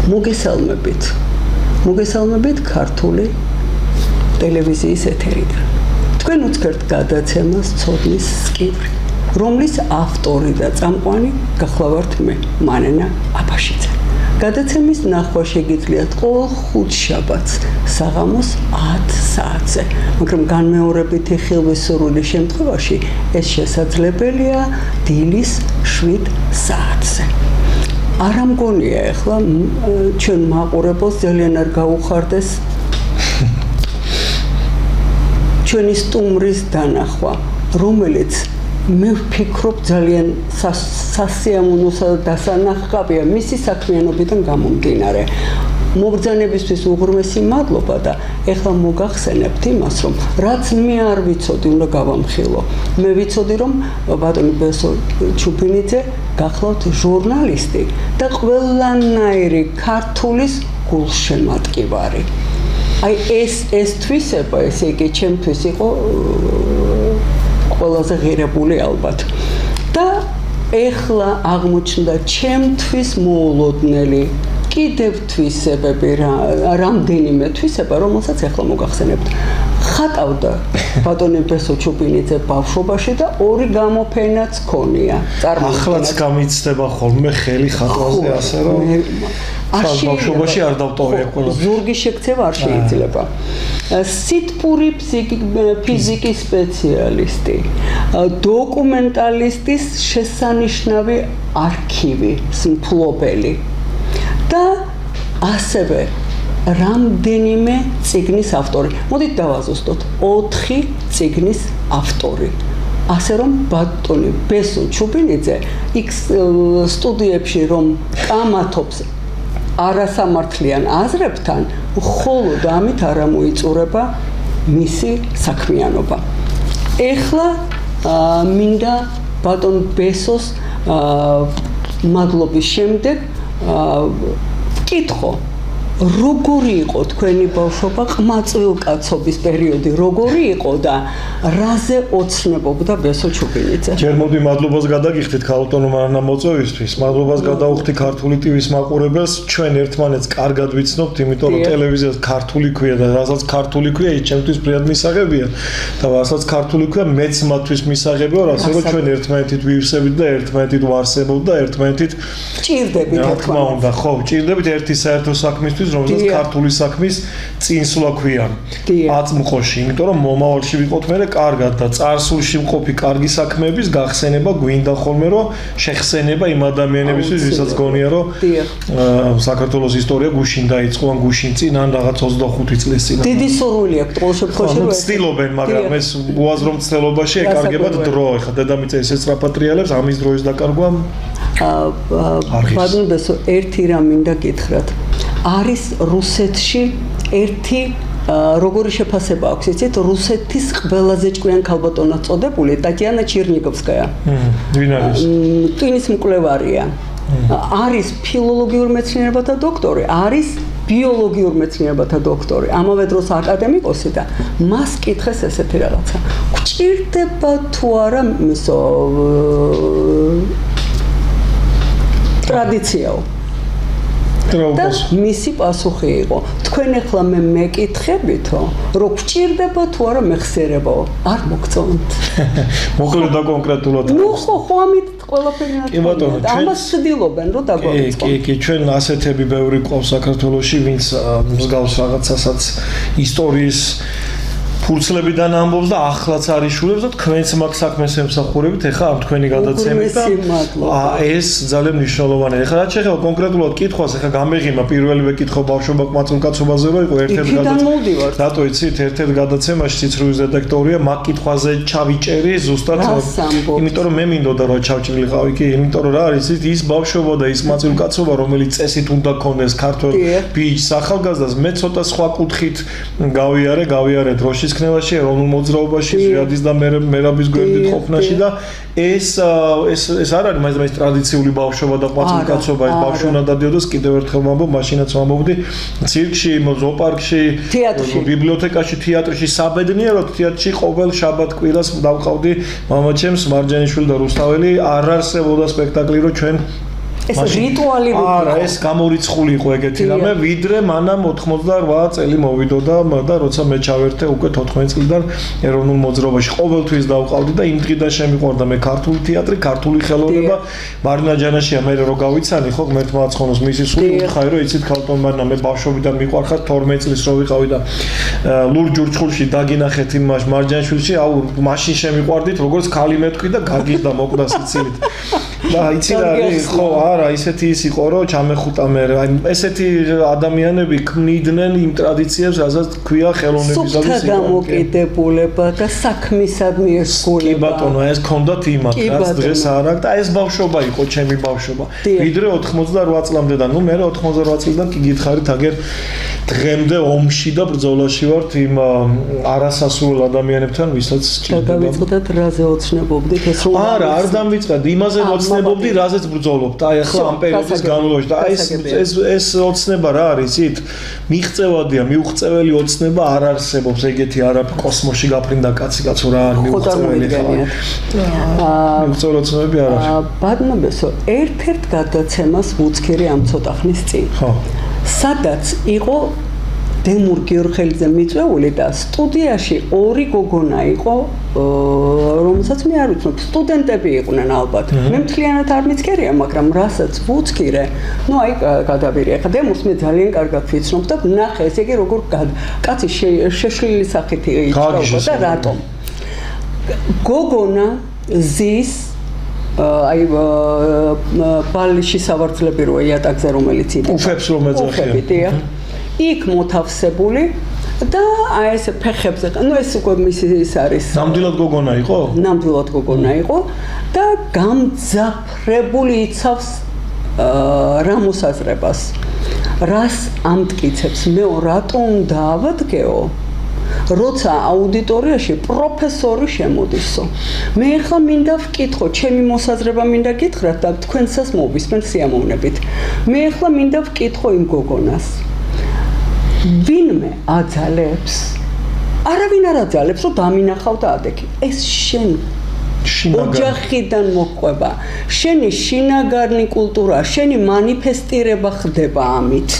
მოგესალმებით ქართული ტელევიზიის ეთერიდან. თქვენ უცქერთ გადაცემას ცოდნის სკივრი, რომლის ავტორი და წამყვანი გახლავართ მე, მანენა აბაშიძე. გადაცემის ნახვა შეგიძლიათ ყოველ ხუთშაბათს საღამოს 10 საათზე, მაგრამ განმეორებითი ხილვისურვილი შემთხვევაში ეს შესაძლებელია დილის 7 საათზე. არ ამგონია ახლა ჩვენ მაყურებელს ძალიან არ გაუხარდეს ჩვენი სტუმრის დანახვა, რომელიც მე ვფიქრობ ძალიან სასიამოვნოსა და დასანახავია მისი საქმიანობიდან გამომდინარე. მოგზანებისთვის უღრმესი მადლობა და ეხლა მოგახსენებთ იმას, რომ რაც მე არ ვიცოდი, უნდა გავამხილო. მე ვიცოდი, რომ ბატონი ბესო ჩუბინიძე გახლავთ ჟურნალისტი და ყველანაირი ქართულის გულშემატკივარი. აი ეს თვისება, ესე იგი ჩემთვის იყო ყველაზე ღირებული ალბათ. და ეხლა აღმოჩნდა ჩემთვის მოულოდნელი კიდევ თვისებები, რამდენიმე თვისება, რომელსაც ეხლა მოგახსენებთ. ხატავდა ბატონი ბესო ჩუბინიძე ბავშვობაში და ორი გამოფენაც ქონია. ახლაც გამიცდება ხოლმე ხელი ხატვაზე, ასე რომ ბავშვობაში არ დავტოვე ყველა. ზურგი შექცევა არ შეიძლება. სითბური ფიზიკის სპეციალისტი, დოკუმენტალისტის შესანიშნავი არქივი, მფლობელი და ასევე რამდენიმე წიგნის ავტორი. მოდით დავაზუსტოთ, 4 წიგნის ავტორი. ასე რომ ბატონი ბესო ჩუბინიძე იქ სტუდიებში რომ კამათობს არასამართლიან აზრებთან, მხოლოდ ამით არ ამოიწურება მისი საქმიანობა. ეხლა მინდა ბატონ ბესოს მადლობის შემდეგ კითხო, როგორი იყო თქვენი ბავშვობა, ყმაწვილკაცობის პერიოდი როგორი იყო და რაზე ოცნებობდა ბესო ჩუბინიძე? ჯერ მოდი მადლობას გადაგიხდით ქალბატონო მარანა მოწვევისთვის. მადლობას გადავხდი ქართული ტივის მაყურებელს. ჩვენ ერთმანეთს კარგად ვიცნობთ, იმიტომ რომ ტელევიზიას ქართული ქვია და რასაც ქართული ქვია, ის ჩემთვის ფრიად მისაღებია. და რასაც ქართული ქვია, მეც მათთვის მისაღებია, ასე რომ ჩვენ ერთმანეთით ვივსებით და ერთმანეთით ვარსებობთ და ერთმანეთით ჭირდებით თქმა უნდა, ხო, ჭირდებით ერთი საერთო საქმისთვის, რომელსაც ქართული საქმის წინსვლა ქვია. აწმყოში, იმიტომ რომ მომავალში ვიყოთ მე კარგად და წარსულში მყოფი კარგი საქმეების გახსენება გვინდა ხოლმე, რომ შეხსენება იმ ადამიანებისთვის, ვისაც გონია, რომ საქართველოს ისტორია გუშინ დაიწყო, ან გუშინ წინ, ან რაღაც 25 წლის წინ. დიდი სურვილი აქვს ყოველ შემთხვევაში, რომ ცდილობენ, მაგრამ ეს უაზრო მცდელობაში ეკარგებათ დრო. ეხლა დედამიწა ესე სწრაფატრიალებს, ამის დროის დაკარგვა ბატონ ბესო, ერთი რამ მინდა გითხრათ. არის რუსეთში ერთი როგორი შეფასება აქვს, იცით, რუსეთის ყველაზე ჭკვიან ქალბატონად წოდებული ტატიანა ჩერნიგოვსკაია. ვინ არის? ტვინის მკვლევარია. არის ფილოლოგიურ მეცნიერებათა დოქტორი, არის ბიოლოგიურ მეცნიერებათა დოქტორი, ამავე დროს აკადემიკოსი და მას კითხეს ესეთი რაღაცა. გჭირდება თუ არა ტრადიციაო. და მისი პასუხი იყო, თქვენ ახლა მე მეკითხებითო, რომ გჭირდება თუ არა მეხსიერებაო, არ მოგწონთ. მოკლედ და კონკრეტულად. ნუ ხო ამით ყველაფერი ნათქვამია. ამას ცდილობენ, რომ დაგვაწყო. კი, ჩვენ ასეთები ბევრი ყავს საქართველოში, ვინც მსგავს რაღაცასაც ისტორიის ფურცლებიდან ამბობს და ახლაც არის შულებს და თქვენც მაგ საქმეს ემსახურებით ახლა ამ თქვენი გადაცემით და ეს ძალიან მნიშვნელოვანია. ახლა რაც შეეხება კონკრეტულად კითხვას, ახლა გამეღიმა პირველივე კითხვა ბავშვობა ყმაწვილკაცობაზე რომ იყო ერთ-ერთი გადაცემა. რატო იცით, ერთ-ერთ გადაცემაში ციცრუის დეტექტორია მაგ კითხვაზე ჩავიჭერი ზუსტად, იმიტომ რომ მე მინდოდა რომ ჩავჭრილიყავი კი, იმიტომ რომ რა არის ის ბავშვობა და ის ყმაწვილკაცობა, რომელიც წესით უნდა ქონდეს ქართულ ბიჭს ახალგაზრდას, მე ცოტა სხვა კუთხით გავიარე დროშის ქნევაში, ეროვნულ მოძრაობაში, ზვიადის და მერაბის გვერდით ყოფნაში და ეს არ არის მაინც ტრადიციული ბავშვობა და ყმაწვილკაცობა, ეს ბავშვი უნდა დადიოდეს კიდევ ერთხელ ვამბობ, მაშინაც ვამბობდი, ცირკში, ზოოპარკში, ბიბლიოთეკაში, თეატრში, საბედნიეროდ თეატრში ყოველ შაბათ-კვირას დავყავდი მამაჩემს მარჯანიშვილი და რუსთაველი, არ არსებობდა სპექტაკლი, რომ ჩვენ ეს რიტუალი არა, ეს გამორიცხული იყო ეგეთი რამე, ვიდრე მანამ 88 წელი მოვიდოდა და როცა მე ჩავერთე უკვე 14 წლიდან ეროვნულ მოძრაობაში ყოველთვის დავყავდი და იმ დღიდან შემიყვარდა მე ქართული თეატრი, ქართული ხელოვნება. მარინა ჯანაშია მე რო გავიცანი ხო ღმერთმა აცხონოს მისი სული უთხარი რომ იცით ქალტონ მარინა მე ბავშვობიდან მიყვარხარ 12 წლის რო ვიყავი და ლურჯ-ჯურჯხულში დაგინახეთ იმ მარჯანიშვილში აუ მაშინ შემიყვარდით როგორც ქალი მეთქვი და გაგიჟდა მოკდა სიცილით და იცი რა ხო არა ისეთი ის იყო რომ ჩამეხუტა მე ესეთი ადამიანები ქმნიდნენ იმ ტრადიციებს რასაც ქვია ხელოვნებისა და გამოკიდებულება და საქმისადმი ერთგულება კი ბატონო ეს ქონდათ იმათ რაც დღეს არ აქვს და ეს ბავშვობა იყო ჩემი ბავშვობა ვიდრე 88 წლამდე და ნუ მე 88 წლიდან კი გითხარით აგერ დღემდე ომში და ბრძოლაში ვართ იმ არასასურველ ადამიანებთან ვისაც სჭირდება დავიწყდეთ რაზე ოცნებობდით ეს რომ არა არ დამვიწყდეთ იმაზე ოცნებობდი რაზეც ბრძოლობთ აი ახლა ამ პერიოდის განმავლობაში და ეს ოცნება რა არის იცით მიღწევადია მიუღწეველი ოცნება არ არსებობს ეგეთი არა კოსმოსში გაფრინდა კაცი კაცო რა არის მიუღწეველი მიუღწეველი ოცნებები არ არის ბატონებსო ერთ-ერთ გადაცემას ვუცქირი ამ ცოტა ხნის წინ ხო სადაც იყო დემურ გიორხელიძე მიწვეული და სტუდიაში ორი გოგონა იყო რომელსაც მე არ ვიცნობ სტუდენტები იყვნენ ალბათ მე მთლიანად არ მიცქერია მაგრამ რასაც ვუცქირე ნუ აი გადავირი ახლა დემოს მე ძალიან კარგად ვიცნობ და ნახე ესე იგი როგორ კაცი შეშლილი სახით იჭრაობა და რატომ გოგონა ზის აი ბალიში სავარძლები როა იატაკზე რომელიც იდა უფებს რომ ეძახიან იქ მოთავსებული და აი ეს ფეხებზე ნუ ეს უკვე მისი ის არის ნამდვილად გოგონა იყო? ნამდვილად გოგონა იყო და გამძაფრებული იცავს რა მოსაზრებას რას ამტკიცებს მეო რატომ დაავადგეო როცა აუდიტორიაში პროფესორი შემოდისო მე ახლა მინდა ვკითხო ჩემი მოსაზრება მინდა გითხრათ და თქვენსაც მოვისმენთ სიამოვნებით მე ახლა მინდა ვკითხო იმ გოგონას ვინმე აძალებს არავინ არ აძალებს რომ დამინახავ და ადექი ეს შენ ოჯახიდან მოყვება შენი შინაგანი კულტურა შენი მანიფესტირება ხდება ამით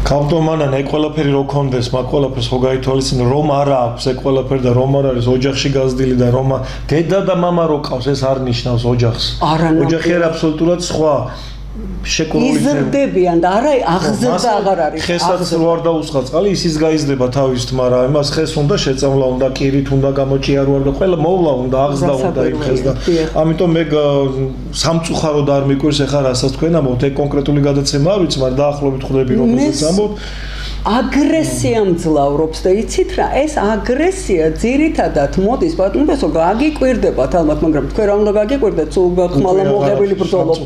ქავტომანან ეგ ყველაფერი რო კონდეს მაგ ყველაფერს ხო გაითვალისწინე რომ არა აქვს ეგ ყველაფერი და რომ არ არის ოჯახში გაზრდილი და რომ დედა და მამა რო ყავს ეს არ ნიშნავს ოჯახს ოჯახი არის აბსოლუტურად სხვა იზრდებიან და არა აღზრდა აღარ არის ხესაც რო არ დაუსხა წყალი ისიც გაიზრდება თავის თმარა იმას ხეს უნდა შეწამლა უნდა კირით უნდა გამოჭიარვა და ყველა მოვლა უნდა აღზრდა უნდა იმ ხეს და ამიტომ მე სამწუხაროდ არ მიკვირს ეხლა რასაც თქვენ ამბობთ ეგ კონკრეტული გადაცემა არ ვიცი მაგრამ დაახლოებით ხვდები რომელზეც ამბობთ აგრესია მძლავრობს და იცით რა ეს აგრესია ძირითადად მოდის ბატონებსო გაგიკვირდებათ ალბათ მაგრამ თქვენ რა უნდა გაგიკვირდეთ სულ ხმალა მოღებილი ბრძოლობთ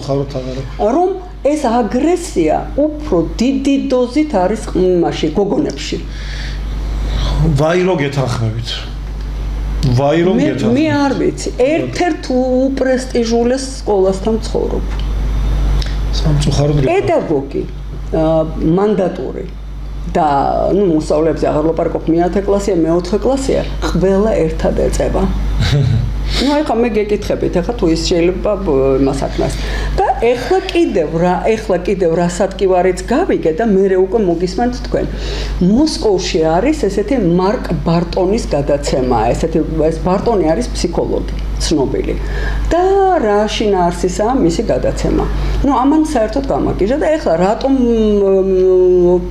რომ ეს აგრესია უფრო დიდი დოზით არის იმაში გოგონებში ვაირო გეთანხმებით ვაირო გეთანხმებით მე არ ვიცი ერთ-ერთ უპრესტიჟულეს სკოლასთან ცხოვრობ სამწუხაროდ პედაგოგი მანდატური და ნუ მოსწავლეებზე აღარ ლაპარაკობ მე-10 კლასია, მე-4 კლასია, ყველა ერთად ეწევა. ნუ ახლა მე გეკითხებით, ახლა თუ ის შეიძლება იმას აკნას. და ახლა კიდევ რასატკივარიც გავიგე და მე უკვე მოგისმენთ თქვენ. მოსკოვში არის ესეთი მარკ ბარტონის გადაცემა, ეს ბარტონი არის ფსიქოლოგი, ცნობილი. და რა შინაარსისაა მისი გადაცემა. ნუ ამან საერთოდ გამაგიჟა და ახლა რატომ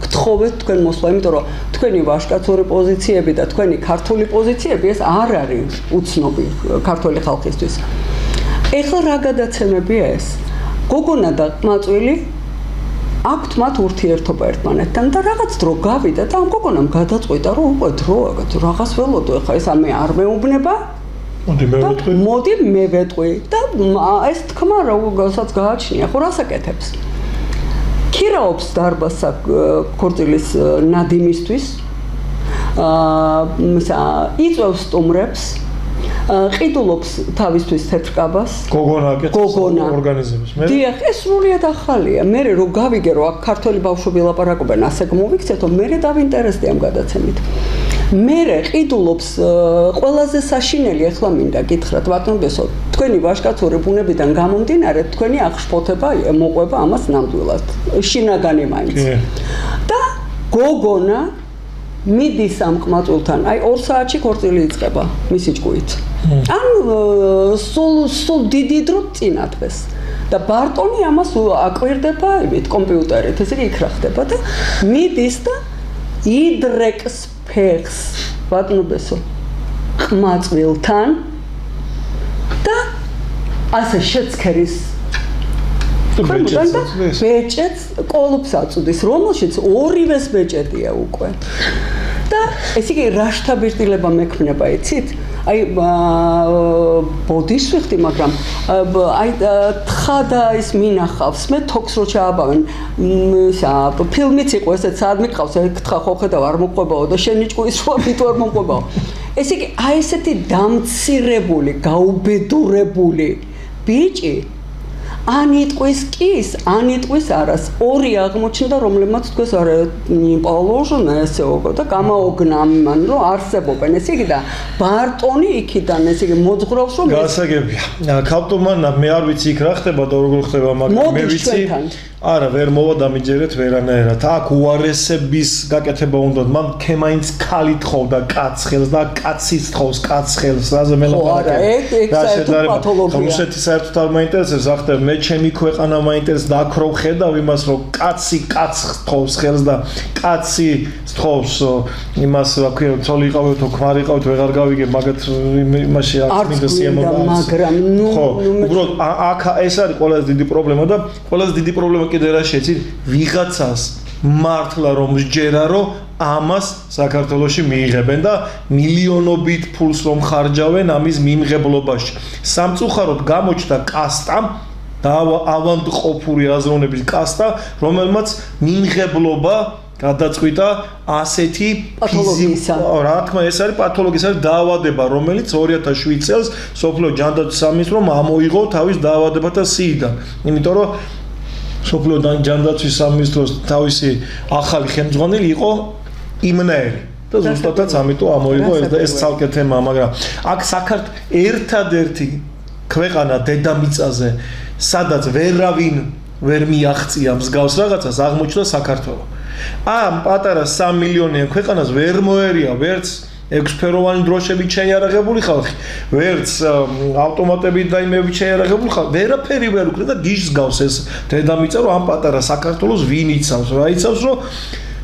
გთხოვეთ თქვენ მოსვლა, იმიტომ რომ თქვენი ვაჟკაცური პოზიციები და თქვენი ქართული პოზიციები ეს არ არის უცნობი ქართული ხალხისთვის. ახლა რა გადაცემებია ეს? გოგონა და ყმაწვილი აქვთ მათ ურთიერთობა ერთმანეთთან და რაღაც დრო გავიდა და ამ გოგონამ გადაწყვიტა რომ უკვე დროა რაღაც ველოდო ახლა ეს ამე არ მეუბნება მოდი მე ვეტყვი და ეს თქმა რასაც გააჩნია ხო რასაკეთებს ქირაობს დარბაზსა ქორწილის ნადიმისთვის იწვევს სტუმრებს ყიდულობს თავისთვის თეთრკაბას. გოგონა ორგანიზმის. დიახ, ეს სრულიად ახალია. მე რო გავიგე რომ აქ ქართველი ბავშვები ლაპარაკობენ, ასე მოვიქცეთო, მე დავინტერესდი ამ გადაცემით. მე ყიდულობს ყველაზე საშინელი ახლა მინდა გითხრათ ბატონებსო, თქვენი ვაჟკაცური ბუნებიდან გამომდინარე, თქვენი აღშფოთება მოყვება ამას ნამდვილად. შინაგანი მაინც. და გოგონა მიდის ამ ყმაწვილთან, აი 2 საათში ქორწილი იწყება მისი ჭკუით. ან სულ დიდი დრო წინა დღეს. და ბარტონი ამას აკვირდება იმით კომპიუტერით, ესე იგი იქ რა ხდება და მიდის და იდრეკს ფეხს ბატონებსო ყმაწვილთან და ასე შეცქერის ბეჭედს კოლოფს აწუდის, რომელშიც ორივეს ბეჭედია უკვე. და ესე იგი რა შთაბეჭდილება მექმნება, იცით? აი ბოდიშს ვიხდი, მაგრამ აი თხა და ის მინახავს, მე თოქს რო ჩააბავენ, ფილმიც იყო ესეც, სად მიყავს, ეკითხა ხო ხედავ არ მოყვებაო და შენი ჭკუის სხვა მით არ მოყვებაო. ესე იგი აი ესეთი დამცირებული, გაუბედურებული ბიჭი ან იტყვის კის, ან იტყვის არას. ორი აღმოჩნდა, რომლებმაც თქვეს არა პაულოჟნა ესე ოგო და გამაოგნა ამან, რომ არსებობენ. ესე იგი და ბარტონი იქიდან ესე იგი მოძღვრავს, რომ გასაგებია. ქავტომანა მე არ ვიცი იქ რა ხდება და როგორ ხდება, მაგრამ მე ვიცი. არა, ვერ მოვა დამიჯერეთ ვერანაირად. აქ უარესების გაკეთება უნდა. მან ქემაინც ქალი თხოვდა კაც ხელს და კაცის თხოვს კაც ხელს. რაზე მე ლაპარაკობ. ეგ საერთოდ პათოლოგია. რუსეთი საერთოდ არ მაინტერესებს, რა ხდება? მე ჩემი ქვეყანა მაინტერესებს და აქ რო ხედავ იმას, რომ კაცი კაცს თხოვს ხელს და კაცი თხოვს იმას, რა ქვია, ცოლი იყავთო, ქმარი იყავთო, ვეღარ გავიგე, მაგათ იმაში არ მინდა სიამოვნებაა. მაგრამ ხო, უბრალოდ აქ ეს არის ყველაზე დიდი პრობლემა და ყველაზე დიდი პრობლემა კიდე რა შეცით ვიღაცას მართლა რომ სჯერა რომ ამას საქართველოში მიიღებენ და მილიონობით ფულს რომ ხარჯავენ ამის მიმღებლობაში. სამწუხაროდ გამოჩნდა კასტა და ავადმყოფური აზროვნების კასტა, რომელმაც მიმღებლობა გადაწყვიტა ასეთი პათოლოგისა. რა თქმა ეს არის პათოლოგიის არის დაავადება, რომელიც 2007 წელს სოფლიო ჯანდაცვის სამინისტრომ ამოიღო თავის დაავადებათა სიიდან. იმიტომ რომ სოფლიო ჯანდაცვის სამინისტროს თავისი ახალი ხელმძღვანელი იყო იმნაერი და ზუსტადაც ამიტომ ამოიღო ეს ცალკე თემა, მაგრამ აქ ერთადერთი ქვეყანა დედამიწაზე, სადაც ვერავინ ვერ მიაღწია მსგავს რაღაცას, აღმოჩნდა საქართველო. ამ პატარა 3 მილიონიან ქვეყანას ვერ მოერია ვერც ექვსფეროვანი დროშებით შეიარაღებული ხალხი, ვერც ავტომატებით და იმებით შეიარაღებული ხალხი, ვერაფერი ვერ უკრა და გიჟს გავს ეს დედამიწა, რომ ამ პატარა საქართველოს ვინ იცავს, რა იცავს, რომ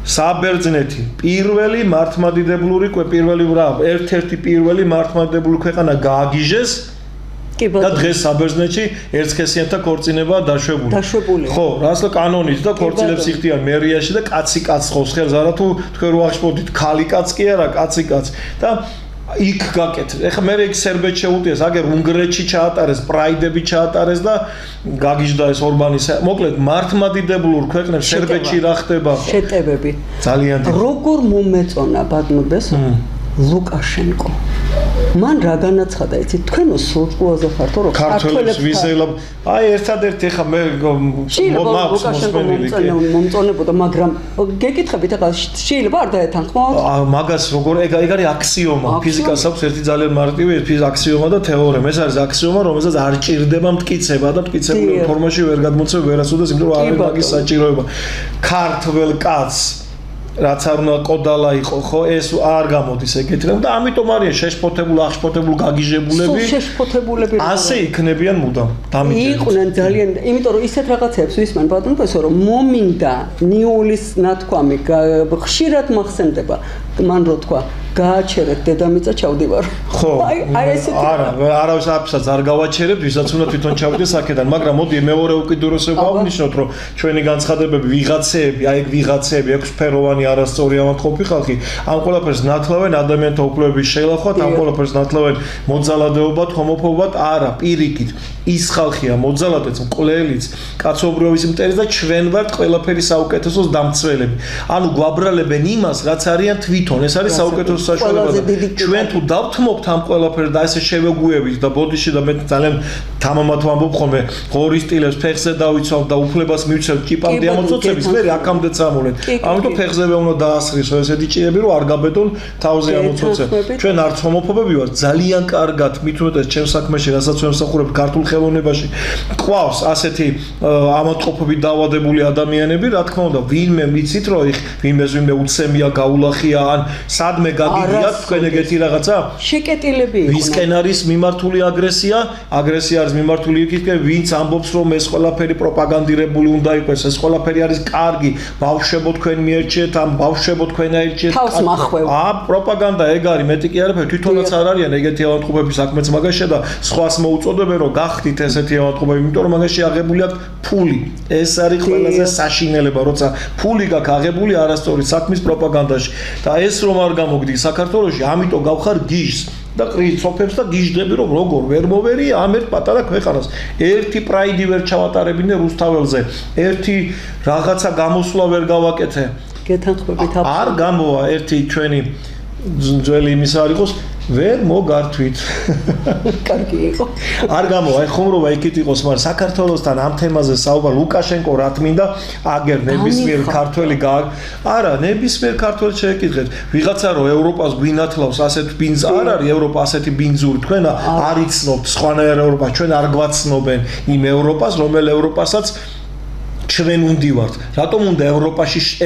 საბერძნეთი პირველი მართლმადიდებლური ერთ-ერთი პირველი მართლმადიდებლური ქვეყანა გააგიჟეს და დღეს საბერძნეთში ერთსქესიანთა ქორწინებაა დაშვებული. ხო, რასლა კანონით და ქორწილებს იხდიან მერიაში და კაცი კაცს ხობს ხელს, არა თუ თქვენ რო აღშფოთით, ქალი კაც კი არა, კაცი კაც. და იქ გაკეთეს. ეხლა მე იქ სერბეთში შეუტიეს, აგერ უნგრეთში ჩაატარეს, პრაიდები ჩაატარეს და გაგიჟდა ეს ორბანის. მოკლედ, მართლმადიდებლურ ქვეყნებს სერბეთში რა ხდება? შეტევები. ძალიან დიდი. როგორ მომეწონა ბატონებს ლუკაშენკო? მან რა განაცხადა, იცით, თქვენო სულწუაზე ხართო, რომ ქართველებს ვიზელებ. აი, ერთადერთი ეხა მე მაქვს მოსმენილი. მომწონებოდა, მაგრამ გეკითხებით, ეხლა შეიძლება არ დაეთანხმოთ? მაგას როგორ ეგ არის აქსიომა. ფიზიკას აქვს ერთი ძალიან მარტივი აქსიომა და თეორემა. ეს არის აქსიომა, რომელსაც არ ჭირდება მტკიცება და მტკიცებულ ფორმაში ვერ გადმოცემ ვერასოდეს, იმიტომ რომ არ არის მაგის საჭიროება. ქართველ კაცს რაც არ უნდა კოდალა იყო, ხო, ეს არ გამოდის ეგეთი რამ და ამიტომ არიან შეშფოთებული, აღშფოთებული, გაგიჟებულები. შეშფოთებულები ასე იქნებიან მუდამ. დამიჯერეთ. იყვნენ ძალიან, იმიტომ რომ ისეთ რაღაცებს ვისმენ ბატონო, რომ მომინდა ნიულის ნათქვამი ხშირად მახსენდება. მან რო თქვა, გააჩერეთ დედამიწა ჩავდივარ. ხო. აი ესეთი არა, არავის აფსაც არ გავაჩერებთ, ვისაც უნდა თვითონ ჩავიდეს აქედან, მაგრამ მოდი მეორე უკიდურესობა ავნიშნოთ, რომ ჩვენი განცხადებები ვიღაცეები, აი ეგ ვიღაცეები, ექვსფეროვანი არასწორი ავადმყოფი ხალხი, ამ ყველაფერს ნათლავენ ადამიანთა უფლებების შელახვად, ამ ყველაფერს ნათლავენ მოძალადეობად, ჰომოფობად, არა, პირიქით. ის ხალხია მოძალადეც, მკვლელიც, კაცობრიობის მტერიც და ჩვენ ვართ ყველაფერი საუკეთესოს დამცველები. ანუ გვაბრალებენ იმას, რაც არიან თვითონ. ეს არის საუკეთესო საშუალება. ჩვენ თუ დავთმობთ ამ ყველაფერს და ესე შევეგუებით და ბოდიში და მე ძალიან თამამად ვამბობ ხოლმე, ღორის სტილებს ფეხზე დავიცვალ და უფლებას მივცემ ჭიპამდე ამოცოცების, მე აქამდე წამოვლენ. ამიტომ ფეხზევე უნდა დაასრისო ესეთი ჭიები, რომ არ გაბედონ თავზე ამოცოცებ. ჩვენ არც ჰომოფობები ვართ, ძალიან კარგად მით უმეტეს ჩემს საქმეში, რასაც ვემსახურებ ქართულ ხელოვნებაში. ყავს ასეთი ამოტყოფობით დაავადებული ადამიანები, რა თქმა უნდა, ვინმე მიცით, რომ ვინმე უცემია, გაულახია, ან სადმე გაგიდიათ თქვენ ეგეთი რაღაცა? შეკეტილები იყო. ვისკენ არის მიმართული აგრესია არის მიმართული იქითკენ, ვინც ამბობს, რომ ეს ყველაფერი პროპაგანდირებული უნდა იყოს, ეს ყველაფერი არის კარგი, ბავშვებო თქვენ მიერჩიეთ, ამ ბავშვებო თქვენ აერჩიეთ. თავს მახვევ. პროპაგანდა ეგ არის, მეტი კი არაფერი, თვითონაც არ არიან ეგეთი ავადმყოფები საქმეც მაგაშია და სხვას მოუწოდებენ, რომ გახდით ესეთი ავადმყოფები, იმიტომ რომ მაგაში აღებული აქვს ფული. ეს არის ყველაზე საშინელება, როცა ფული გაქვს აღებული არასწორი საქმის პროპაგანდაში. და ეს რომ არ გამოგდის საქართველოში, ამიტომ გავხარ გიჟს. და ყრით სოფებს და გიჟდები რომ როგორ ვერ მოვერია ამ ერთ პატარა ქვეყანას. ერთი პრაიდი ვერ ჩავატარებინე რუსთაველზე. ერთი რაღაცა გამოსვლა ვერ გავაკეთე. გეთანხმებით არ გამოვა ერთი ჩვენი ძველი იმის არ იყოს ვერ მოგართვით. კარგი იყო. არ გამოვა, ხუმრობა იქით იყოს, მაგრამ საქართველოსთან ამ თემაზე საუბარ ლუკაშენკო რა თმინდა, აგერ ნებისმიერ ქართველი არა, ნებისმიერ ქართველი შეეკითხეთ. ვიღაცა რომ ევროპას გვინათლავს ასეთ ბინძ არ არის ევროპა ასეთი ბინძური, თქვენ არ იცნობთ სხვანაირ ევროპას, ჩვენ არ გვაცნობენ იმ ევროპას, რომელ ევროპასაც ჩვენ უნდივართ. რატომ უნდა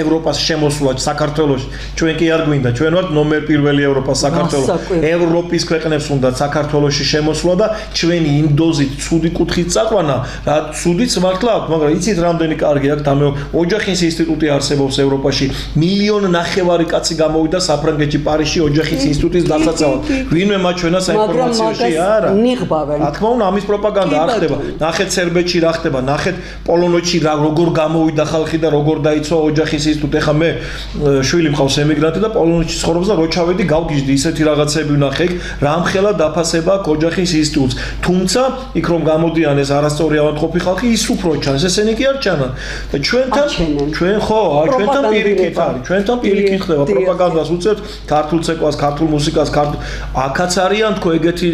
ევროპას შემოსვლა საქართველოში? ჩვენ კი არ გვინდა, ჩვენ ვართ ნომერ პირველი ევროპა საქართველოს. ევროპის ქვეყნებს უნდა საქართველოში შემოსვლა და ჩვენი იმ დოზით ცუდი კუთხით წაყვანა, რა ცუდიც მართლა აქვს, მაგრამ იცით რამდენი კარგი აქვს და მე ოჯახის ინსტიტუტი არსებობს ევროპაში. 1.5 მილიონი კაცი გამოვიდა საფრანგეთში, პარიზში ოჯახის ინსტიტუტის დასაცავად. ვინმე მაჩვენა საინფორმაციოში არა. ნიღბავენ. რა თქმა უნდა, ამის პროპაგანდა არ ხდება. ნახეთ სერბეთში რა ხდება, ნახეთ პოლონეთში როგორ გამოვიდა ხალხი და როგორ დაიცვა ოჯახის ინსტიტუტი. ეხლა მე შვილი მყავს ემიგრანტი და პოლონეთში ცხოვრობს და რო ჩავედი გავგიჟდი ისეთი რაღაცები ვნახე, რამხელა დაფასება აქვს ოჯახის ინსტიტუტს. თუმცა იქ რომ გამოდიან ეს არასწორი ავადმყოფი ხალხი, ის უფრო ჩანს, ესენი კი არ ჩანან. და ჩვენთან ჩვენთან პირიქით არის, ჩვენთან პირიქით ხდება პროპაგანდას უწევთ ქართულ ცეკვას, ქართულ მუსიკას, აქაც არიან თქო ეგეთი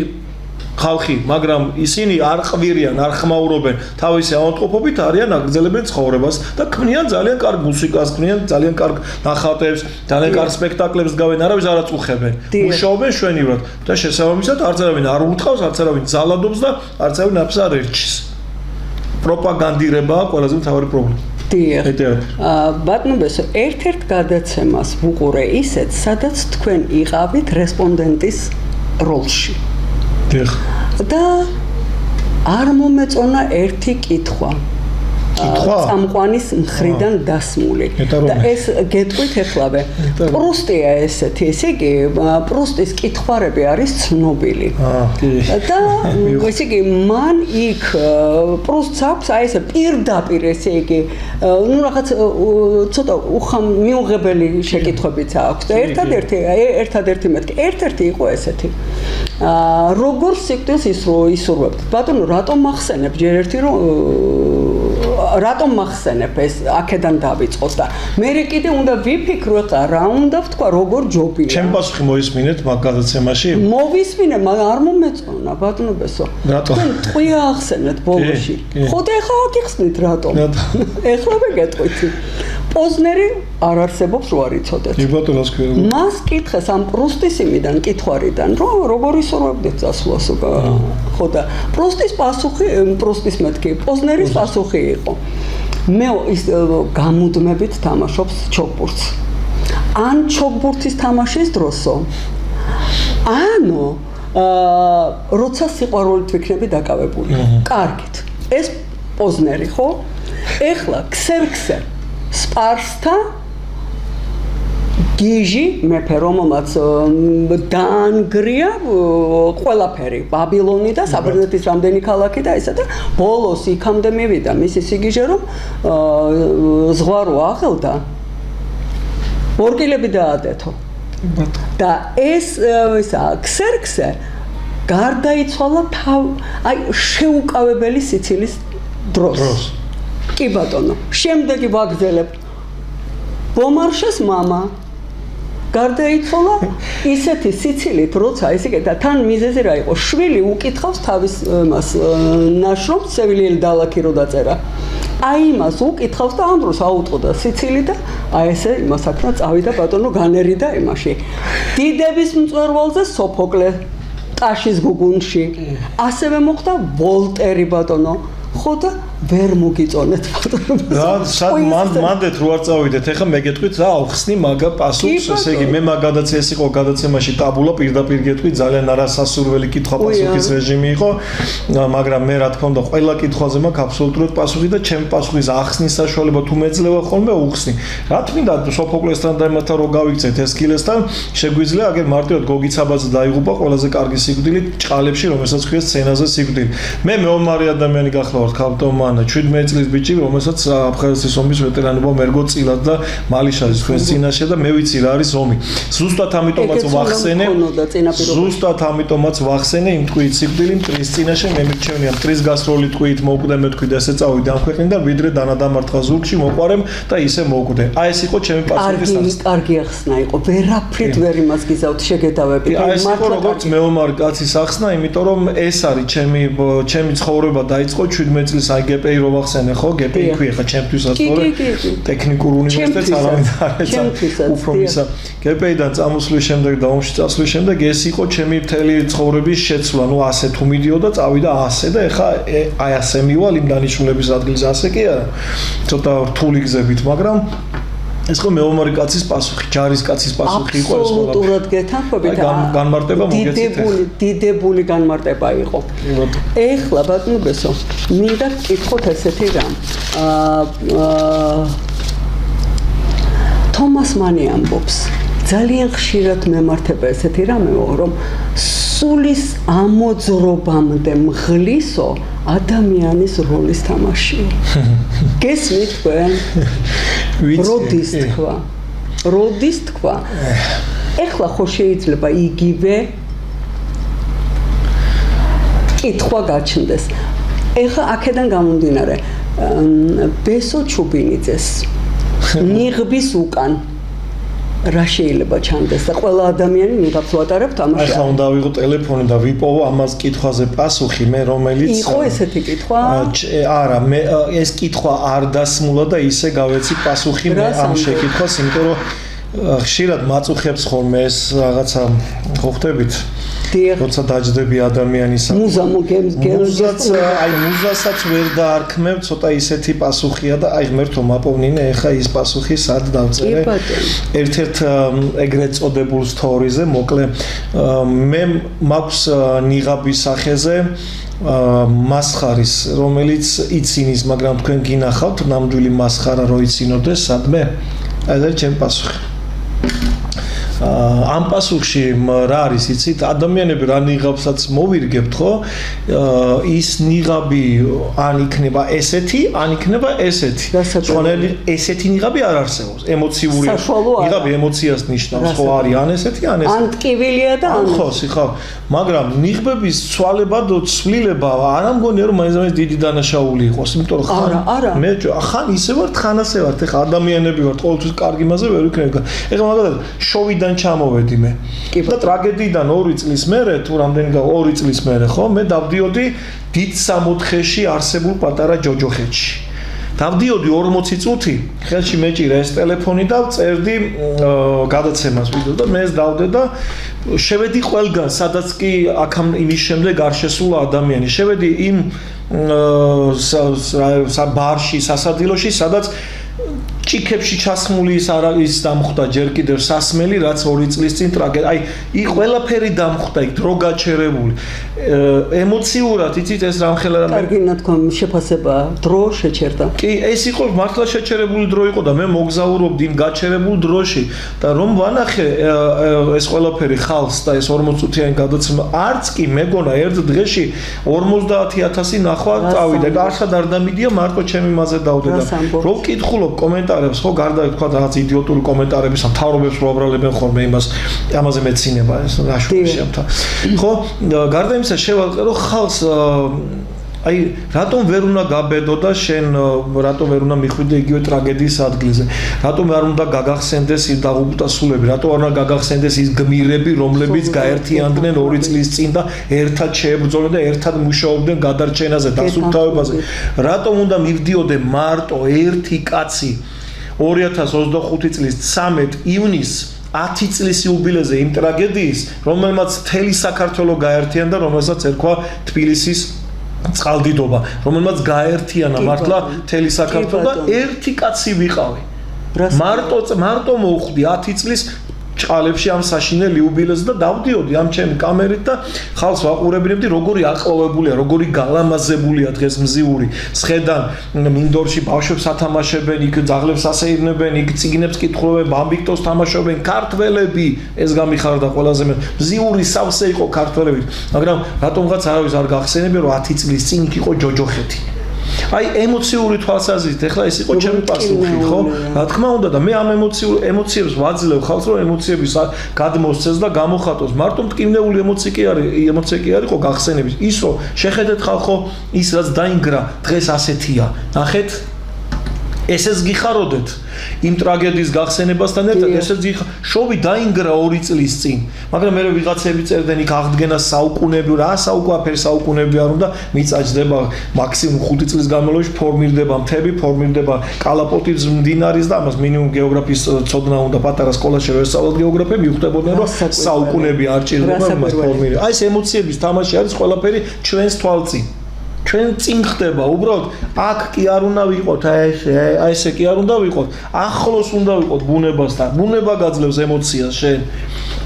ხალხი, მაგრამ ისინი არ ყვირიან, არ ხმაურობენ, თავისი ავადმყოფობით არიან აგრძელებენ ცხოვრებას და ქმნიან ძალიან კარგ მუსიკას, ქმნიან ძალიან კარგ ნახატებს, ძალიან კარგ სპექტაკლებს გავენ, არავის არ აწუხებენ. მუშაობენ შვენივრად და შესაბამისად არც არავინ არ უთხოვს, არც არავინ ძალადობს და არც არავინ აფს არ ერჩის. პროპაგანდირებაა ყველაზე მთავარი პრობლემა. ბატონებო, ერთ-ერთ გადაცემას ვუყურე ისეთ, სადაც თქვენ იყავით რესპონდენტის როლში. და არ მომეწონა ერთი კითხვა. წამყვანის მხრიდან დასმული. და ეს გეტყვით ეხლავე. პრუსტია ესეთი, ესე იგი, პრუსტის კითხვარები არის ცნობილი. და ესე იგი, მან იქ პრუსტს აქვს აი ესე პირდაპირ ესე იგი, ну რაღაც ცოტა მიუღებელი შეკითხვებიც აქვს. და ერთადერთი მეთქი, ერთ-ერთი იყო ესეთი. როგორ სიკვდილს ისურვებთ? ბატონო, რატომ მახსენებ ჯერ ერთი რომ რატომ მახსენებ ეს აქედან დავიწყოთ და მე კიდე უნდა ვიფიქრო რა უნდა ვთქვა როგორ ჯობია. ჩემ პასუხი მოისმინეთ მაგ გადაცემაში? მოვისმინე, მაგრამ არ მომეწონა ბატონებესო. თქვენ ტყვია ახსენეთ ბოლოში. ხო და ეხლა გიხსნით რატომ? ეხლა ვეგეტყვით. პოზნერი არ არსებობს რო არ იცოდეთ. ბატონოს ქვია. მას კითხეს ამ პრუსტის იმიდან კითხვარიდან, რომ როგორ ისურვებდით წასვლას. ხო და პრუსტის პასუხი, პრუსტის მეთქი, პოზნერის პასუხი იყო. მე ის გამუდმებით თამაშობს ჩოგბურთს. ან ჩოგბურთის თამაშის დროსო. ანუ როცა სიყვარულით ვიქნები დაკავებული. კარგით. ეს პოზნერი ხო? ეხლა ქსერქსე სპარსთა გიჟი მეფე რომელმაც დაანგრია ყველაფერი ბაბილონი და საბერძნეთის რამდენი ქალაქი და ესა და ბოლოს იქამდე მივიდა მისი სიგიჟე რომ ზღვარო აღელდა ორკილები დაადეთო და ეს ისა ქსერქსე გარდაიცვალა აი შეუკავებელი სიცილის დროს. კი ბატონო, შემდეგი ვაგზელებ. ბომარშეს მამა გარდაიცვალა ისეთი სიცილით, როცა ისე და თან მიზეზი რა იყო? შვილი უკითხავს თავის მას ნაშრომს, სევილიელი დალაქი რო დაწერა. აი იმას უკითხავს და ამ დროს აუტყდა სიცილი და აი ესე იმას აქნა წავიდა ბატონო განერიდა იმაში. დიდების მწვერვალზე სოფოკლე ტაშის გუგუნში. ასევე მოხდა ვოლტერი ბატონო. ხო და ვერ მოგიწონეთ ბატონო. რა მანდეთ რო არ წავიდეთ, ეხლა მე გეტყვით რა ავხსნი მაგა პასუხს, ესე იგი მე მაგადაც ეს იყო გადაცემაში ტაბულა პირდაპირ გეტყვით ძალიან არასასურველი კითხვა პასუხის რეჟიმი იყო, მაგრამ მე რა თქმა უნდა ყველა კითხვაზე მაქვს აბსოლუტურად პასუხი და ჩემი პასუხის ახსნის საშუალება თუ მეძლევა ხოლმე უხსნი. რა თქმა უნდა სოფოკლესთან და იმათან რო გავიქცეთ ესკილესთან, შეგვიძლია აგერ მარტივად გოგიცაბაძე დაიღუპა ყველაზე კარგი სიკვდილით ჭყალებში, რომელსაც ქვია სცენაზე სიკვდილი. მე მეომარი ადამიანი გახლავართ ქალტომან 17 წლის ბიჭი, რომელსაც აფხაზეთის ომის ვეტერანობა მერგო წილად და მალიშაზის თქვენს წინაშე და მე ვიცი რა არის ომი. ზუსტად ამიტომაც ვახსენე იმ ტყვით სიკვდილი მტრის წინაშე მე მირჩევნია მტრის გასროლი ტყვით მოკვდე მე თქვი და ესე წავიდე ამ ქვეყნიდან ვიდრე დანადამარტყა ზურგში მოყვარემ და ისე მოკვდე. აი ეს იყო ჩემი პასუხი. კარგი ახსნა იყო. ვერაფრით ვერ იმას გიზავთ შეგედავებით. აი ეს იყო როგორც მეომარი კაცის ახსნა, იმიტომ რომ ეს არის ჩემი ცხოვრება დაიწყო 17 წლის აი გპი რო ვახსენე ხო გპი ქვია ხა ჩემთვისაც თორე ტექნიკურ უნივერსიტეტს არავინ არ ეცა უფრო მისა გპიდან წამოსვლის შემდეგ და ომში წასვლის შემდეგ ეს იყო ჩემი მთელი ცხოვრების შეცვლა ნუ ასე თუ მიდიოდა წავიდა ასე და ეხა აი ასე მივალ იმ დანიშნულების ადგილზე ასე კი არა ცოტა რთული გზებით მაგრამ ეს ხო მეომარი კაცის პასუხი, ჯარის კაცის პასუხი იყო ეს ყველა. აბსოლუტურად გეთანხმებით. განმარტება მოგეცით. დიდებული განმარტება იყო. ეხლა ბატონო ბესო, მინდა გკითხოთ ესეთი რამ. თომას მანი ამბობს, ძალიან ხშირად მემართება ესეთი რამეო, რომ სულის ამოძრობამდე მღლისო ადამიანის როლის თამაშია. გესმით თქვენ? როდის თქვა. ეხლა ხო შეიძლება იგივე კითხვა გაჩნდეს. ეხლა აქედან გამომდინარე ბესო ჩუბინიძეს ნიღბის უკან რა შეიძლება ჩანდეს და ყველა ადამიანი ნიღაბს ვატარებ თამაში. ახლა უნდა ვიღო ტელეფონი და ვიპოვო ამას კითხვაზე პასუხი მე რომელიც იყო ესეთი კითხვა? არა, მე ეს კითხვა არ დასმულა და ისე გავეცი პასუხი მე ამ შეკითხვას, იმიტომ რომ ხშირად მაწუხებს ხოლმე ეს რაღაცა ხო ხვდებით? როცა დაждები ადამიანის მუზასაც ვერ დაარქმევ, ცოტა ისეთი პასუხია და აი ღმერთო მაპოვნინე, ეხა ის პასუხი სად დავწერე. ერთ-ერთ ეგრეთ წოდებულ სტორიზე, მოკლე მე მაქვს ნიღაბის სახეზე მასხარის, რომელიც ცინის, მაგრამ თქვენ გინახავთ ნამდვილი მასხარა რო იცინოდეს სადმე? აი ეს ჩემი პასუხი. ამ პასუხში რა არის იცით ადამიანები რა ნიღაბსაც მოვირგებთ ხო ის ნიღაბი ან იქნება ესეთი ან იქნება ესეთი სხვანაირი ესეთი ნიღაბი არ არსებობს ემოციური ნიღაბი ემოციას ნიშნავს ხო არის ან ესეთი ან ესეთი ან ტკივილია და ან ხო სიხა მაგრამ ნიღბების ცვალებადო ცვლილება არ ამგონია რომ მაინც დიდი დანაშაული იყოს იმიტომ რომ მე ხან ისე ვარ ხან ასე ვარ ეხა ადამიანები ვარ ყოველთვის კარგი მასე ვერ ვიქნები ეხლა მაგალითად შოვიდან ჩამოვედი მე და ტრაგედიიდან 2 წლის მერე თუ რამდენი 2 წლის მერე ხო მე დავდიოდი დიდ სამოთხეში არსებულ პატარა ჯოჯოხეთში დავდიოდი 40 წუთი ხელში მეჭირა ეს ტელეფონი და წერდი გადაცემას ვიდეო და მე ეს დავდე და შევედი ყველგან სადაც კი აქამ იმის შემდეგ არ შესულა ადამიანი შევედი იმ ბარში სასადილოში სადაც ჭიქებში ჩასმული ის არ არის დამხვდა ჯერ კიდევ სასმელი რაც 2 წლის წინ ტრაგედია აი იქ ყველაფერი დამხვდა იქ დრო გაჩერებული ემოციურად იცით ეს რამხელა კარგი ნათქვამ შეფასება დრო შეჩერდა კი ეს იყო მართლა შეჩერებული დრო იყო და მე მოგზაურობდი იმ გაჩერებულ დროში და რომ ვანახე ეს ყველაფერი ხალხს და ეს 40 წუთიანი გადაცემა არც კი მეგონა ერთ დღეში 50000 ნახვა წავიდა და არც არ დამიდია მარტო ჩემი მასე დავდე და რო ვკითხულობ კომენტარს კომენტარებს ხო გარდა თქვა რაღაც იდიოტური კომენტარების მთავრობებს რო აბრალებენ ხოლმე ამაზე მეცინება ეს რაშუაში ამთა ხო გარდა იმისა შევალყე რომ ხალხს აი რატომ ვერ უნდა გაბედო და შენ რატომ ვერ უნდა მიხვიდე იგივე ტრაგედიის ადგილზე რატომ არ უნდა გაგახსენდეს ის დაღუპულთა სულები რატომ არ უნდა გაგახსენდეს ის გმირები რომლებიც გაერთიანდნენ 2 წლის წინ და ერთად შეებრძოლნენ და ერთად მუშაობდნენ გადარჩენაზე დასუფთავებაზე რატომ უნდა მივდიოდე მარტო ერთი კაცი 2025 წლის 13 ივნისს 10 წლის იუბილეზე იმ ტრაგედიის რომელმაც მთელი საქართველო გაერთიანდა რომელსაც ერქვა თბილისის წყალდიდობა რომელმაც გაერთიანა მართლა მთელი საქართველო და ერთი კაცი ვიყავი მარტო მოვხვდი 10 წლის ჭყალებში ამ საშინელ იუბილეზე და დავდიოდი ამ ჩემი კამერით და ხალხს ვაყურებინებდი როგორი აყვავებულია როგორი გალამაზებულია დღეს მზიური სხედან მინდორში ბავშვებს ათამაშებენ იქ ძაღლებს ასეირნებენ იქ წიგნებს კითხულობენ ბამბიქტოს თამაშობენ ქართველები ეს გამიხარდა ყველაზე მზიური სავსე იყო ქართველები მაგრამ რატომღაც არავის არ გახსენებია რომ 10 წლის წინ იქ იყო ჯოჯოხეთი აი ემოციური თვალსაზრისით ეხლა ეს იყო ჩემი პასუხი ხო რა თქმა უნდა და მე ამ ემოციებს ვაძლევ ხალხს რომ ემოციების გადმოსცეს და გამოხატოს მარტო მტკივნეული ემოცია კი არისო გახსენების ის რომ შეხედეთ ხალხო ის რაც დაინგრა დღეს ასეთია ნახეთ ესეც გიხაროდეთ იმ ტრაგედიის გახსენებასთან ერთად ესეც შოვი დაინგრა 2 წლის წინ მაგრამ მე ვიღაცები წერდნენ იქ აღდგენა საუკუნეები რა საუკუნეები არ უნდა მიწაჯდება მაქსიმუმ 5 წლის განმავლობაში ფორმირდება მთები ფორმირდება კალაპოტის მდინარის და ამას მინიმუმ გეოგრაფიის ცოდნა უნდა პატარა სკოლაში ვესწავლოთ გეოგრაფია მივხვდებოდნენ რომ საუკუნეები არ ჭირდება მას ფორმირება აი ეს ემოციების თამაში არის ყველაფერი ჩვენს თვალწინ ჩვენ წინ ხდება უბრალოდ აქ კი არ უნდა ვიყოთ აი ესე კი არ უნდა ვიყოთ ახლოს უნდა ვიყოთ ბუნებასთან ბუნება გაძლევს ემოციას შენ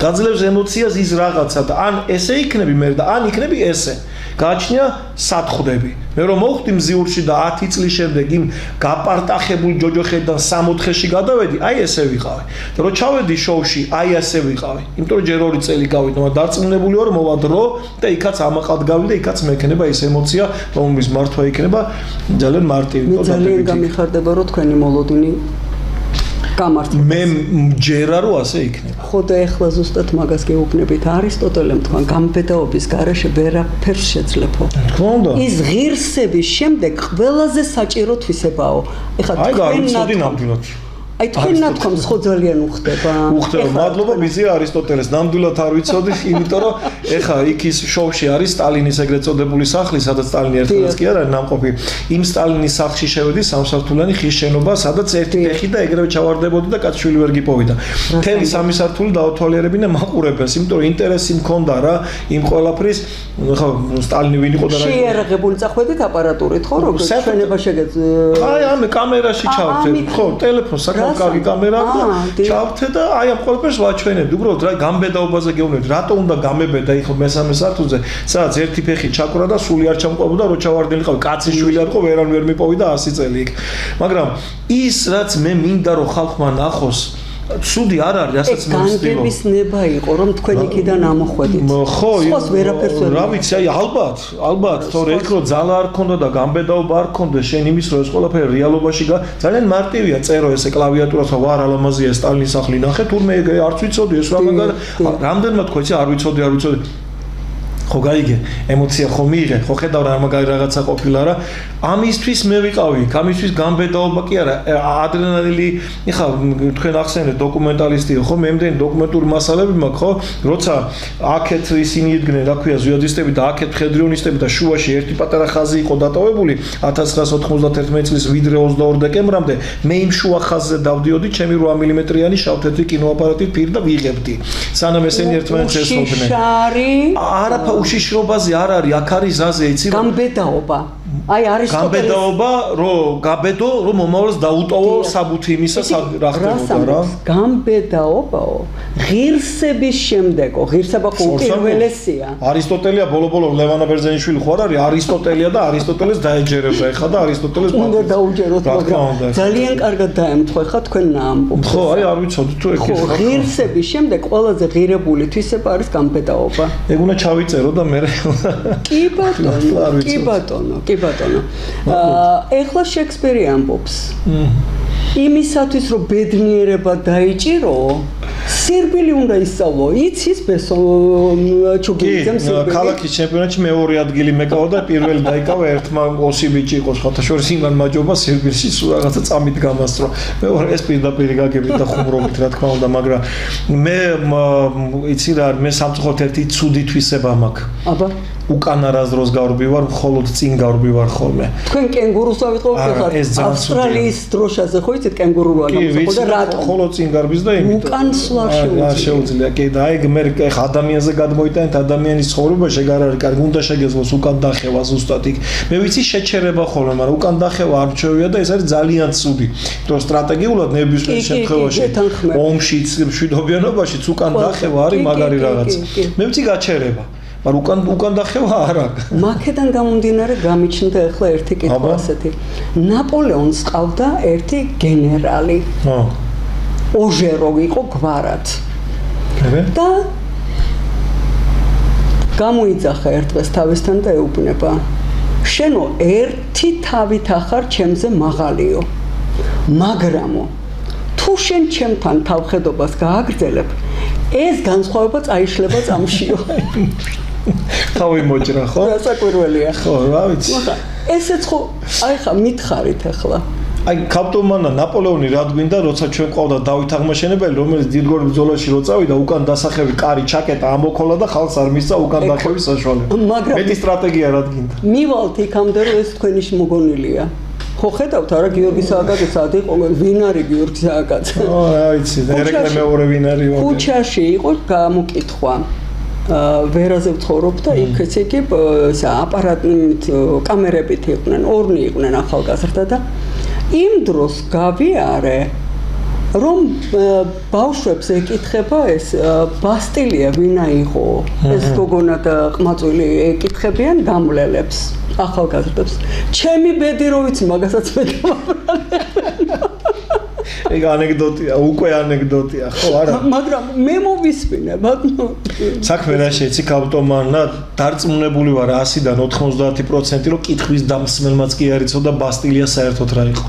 გაძლევს ემოციას ის რაღაცა და ან ესე იქნები მე და ან იქნები ესე გააჩნია სათხდები მე რომ მოვხდი მზიურში და 10 წლის შემდეგ იმ გაპარტახებულ ჯოჯოხეთიდან 60-ში გადავედი აი ესე ვიყავი და რომ ჩავედი შოუში აი ესე ვიყავი იმიტომ რომ ჯერ 2 წელი გავიდო მაგრამ დარწმუნებული ვარ მოვა დრო და იქაც ამაყად გავიდე და იქაც მექნება ეს ემოცია რომლის მართვა იქნება ძალიან მარტივი მე ძალიან გამიხარდება რომ თქვენი მოლოდინი გამართლება მე მჯერა რომ ასე იქნება ხო და ეხლა ზუსტად მაგას გეუბნებით არისტოტელემ თქვა გამბედაობის გარეშე ვერაფერს შეძლებო თქმა უნდა ის ღირსების შემდეგ ყველაზე საჭირო თვისებაო ეხლა აი გავიცოდი ნამდვილად აი თქვენ ნათქვამს ხო ძალიან უხდება მადლობა მიზია არისტოტელეს ნამდვილად არ ვიცოდი იმიტომ რომ ეხა იქ ის შოუში არის სტალინის ეგრეთ წოდებული სახლი სადაც სტალინი ერთადაც კი არ არის ნამყოფი იმ სტალინის სახლში შევედი სამსართულიანი ხის შენობა სადაც ერთი ფეხი და ეგრევე ჩავარდებოდი და კაცშვილი ვერ გიპოვიდა მთელი 3 სართული დაუთვალიერებინა მაყურებელს იმიტომ რომ ინტერესი მქონდა რა იმ ყველაფრის ეხა სტალინი ვინ იყო და რა შეიარაღებული წახვედით აპარატურით ხო როგორ ჩვენება შეგეძლო აი ამ კამერაში ჩავთე ხო ტელეფონს კარგი კამერა და ჩავთე და აი ამ ყველაფერს ვაჩვენებდი უბრალოდ რა გამბედაობაზე გეუბნებდი რატო უნდა გამებედა იხო მესამე სართულზე სადაც ერთი ფეხი ჩაკვრა და სული არ ჩამყვებოდა რო ჩავარდნილიყავი კაცი შვილი არ იყო ვერან ვერ მიპოვიდა 100 წელი იქ მაგრამ ის რაც მე მინდა რომ ხალხმა ნახოს ცუდი არ არის რასაც მოვსწრებო განგების ნება იყო რომ თქვენ იქიდან ამოხვედით ხო სხვას ვერაფერს ვერ რა ვიცი აი ალბათ თორე იქ რომ ძალა არ ქონდა და გამბედაობა არ ქონდა შენ იმის რომ ეს ყველაფერი რეალობაში ძალიან მარტივია წერო ესე კლავიატურას ვარ ალამაზია სტალინის სახლი ნახე თურმე არც ვიცოდი ეს რა მაგარ რამდენმა თქვა იცი არ ვიცოდი ხო გაიგე ემოცია ხო მიიღე ხო ხედავ რა მაგარი რაღაცა ყოფილა რა ამისთვის მე ვიყავი ამისთვის გამბედაობა კი არა ადრენალინი ეხა თქვენ ახსენეთ დოკუმენტალისტი ხო მე მდენი დოკუმენტური მასალები მაქვს ხო როცა აქეთ ისინი იდგნენ რა ქვია ზუიადისტები და აქეთ მხედრიონისტები და შუაში ერთი პატარა ხაზი იყო დატოვებული 1991 წლის ვიდრე 22 დეკემბრამდე მე იმ შუა ხაზზე დავდიოდი ჩემი 8 მმ-იანი შავ-თეთრი კინოაპარატით პირ და ვიღებდი სანამ ესენი ერთმანეთს ესხმოდნენ არაფა უშიშრობაზე არ არის აქ არის ზაზე იცი გამბედაობა აი არისტოტელეს გამბედაობა რომ გაბედო რომ მომავალს დაუტოვო საბუთი იმისა რა ხდებოდა რა გამბედაობაო ღირსების შემდეგო ღირსება ხო უპირველესია არისტოტელია ბოლო ლევანა ბერძენიშვილი ხო არ არის არისტოტელია და არისტოტელეს დაეჯერება ეხლა და არისტოტელეს უნდა დაუჯეროთ მაგრამ ძალიან კარგად დაემთხვა ხა თქვენ ამბობთ ხო აი არ ვიცოდი თუ ეგ ის ღირსების შემდეგ ყველაზე ღირებული თვისება არის გამბედაობა ეგ უნდა ჩავიწერო და მე კი ბატონო ეხლა შექსპირი ამბობს იმისათვის რომ ბედნიერება დაიჭირო სირბილი უნდა ისწავლო იცის ბესო ჩუგიძემ სირბილი ქალაქის ჩემპიონატში მეორე ადგილი მეკავა და პირველი დაიკავა ერთმა ოსი ბიჭი იყო სხვათა შორის იმან მაჯობა სირბილში სულ რაღაცა წამით გამასწრო მეორე ეს პირდაპირ გაგებით და ხუმრობით რა თქმა უნდა მაგრამ მე იცი რა მე სამწუხაროდ ერთი ცუდი თვისება მაქვს აბა უკან არასდროს გავრბივარ მხოლოდ წინ გავრბივარ ხოლმე თქვენ კენგურუს ავიღოთ ხარ ავსტრალიის დროშაზე ხო იცით კენგურუა გამოსახო და რატო მხოლოდ წინ გარბის და იმიტომ უკან სულ არ შეუძლია კი და აი მე ხა ადამიანზე გადმოიტანეთ ადამიანის ცხოვრება შეგარ არის კარგი უნდა შეგეძლოს უკან დახევა ზუსტად იქ მე ვიცი შეჩერება ხოლმე მაგრამ უკან დახევა არ მჩვევია და ეს არის ძალიან ცუდი იმიტომ რომ სტრატეგიულად ნებისმიერ შემთხვევაში ომშიც მშვიდობიანობაშიც უკან დახევა არის მაგარი რაღაც მე ვიცი გაჩერება მაგრამ უკან დახევა არა მაქედან გამომდინარე გამიჩნდა ახლა ერთი კითხვა ასეთი ნაპოლეონს ყავდა ერთი გენერალი ოჟერო იყო გვარად და გამოიძახა ერთ დღეს თავისთან და ეუბნება შენო ერთი თავით ახარ ჩემზე მაღალიო მაგრამო თუ შენ ჩემთან თავხედობას გააგრძელებ ეს განსხვავება წაიშლება წამშიო ხავი მოჭრა ხო? დასაკვირველია. ხო, რა ვიცი. მაგრამ ესეც ხო აი ხა მითხარით ახლა. აი კაპტონმანა ნაპოლეონი რა გვინდა როცა ჩვენ ყავდა დავით აღმაშენებელი რომელიც დიდგორ ბრძოლაში რო წავიდა უკან დასახევი კარი ჩაკეტა ამოქოლა და ხალხს არ მისცა უკან დახევის საშუალება. მეტი სტრატეგია რა გვინდა. მივალთ იქამდე რომ ეს თქვენი მოგონილია. ხო ხედავთ არა გიორგი სააკაძე სად იყო ვინ არის გიორგი სააკაძე? ო რა ვიცი ერეკლე მეორე ვინ არის? ქუჩაში იყო გამოკითხვა. ვერაზე ვცხოვრობ და იქ ესე იგი აპარატით კამერებით იყვნენ, ორნი იყვნენ ახალგაზრდა და იმ დროს გავიარე რომ ბავშვებს ეკითხება ეს ბასტილია ვინა იყო ეს გოგონა და ყმაწვილი ეკითხებიან გამლელებს ახალგაზრდებს ჩემი ბედი რო ვიცი მაგასაც მე ეგ ანეკდოტია, უკვე ანეკდოტია, ხო არა? მაგრამ მე მოვისმინე, ბატონო. საქმე რა შეიცი კაპტონმანა, დარწმუნებული ვარ 100-დან 90% რომ კითხვის დამსმელმაც კი არ იცოდა ბასტილია საერთოდ რა იყო.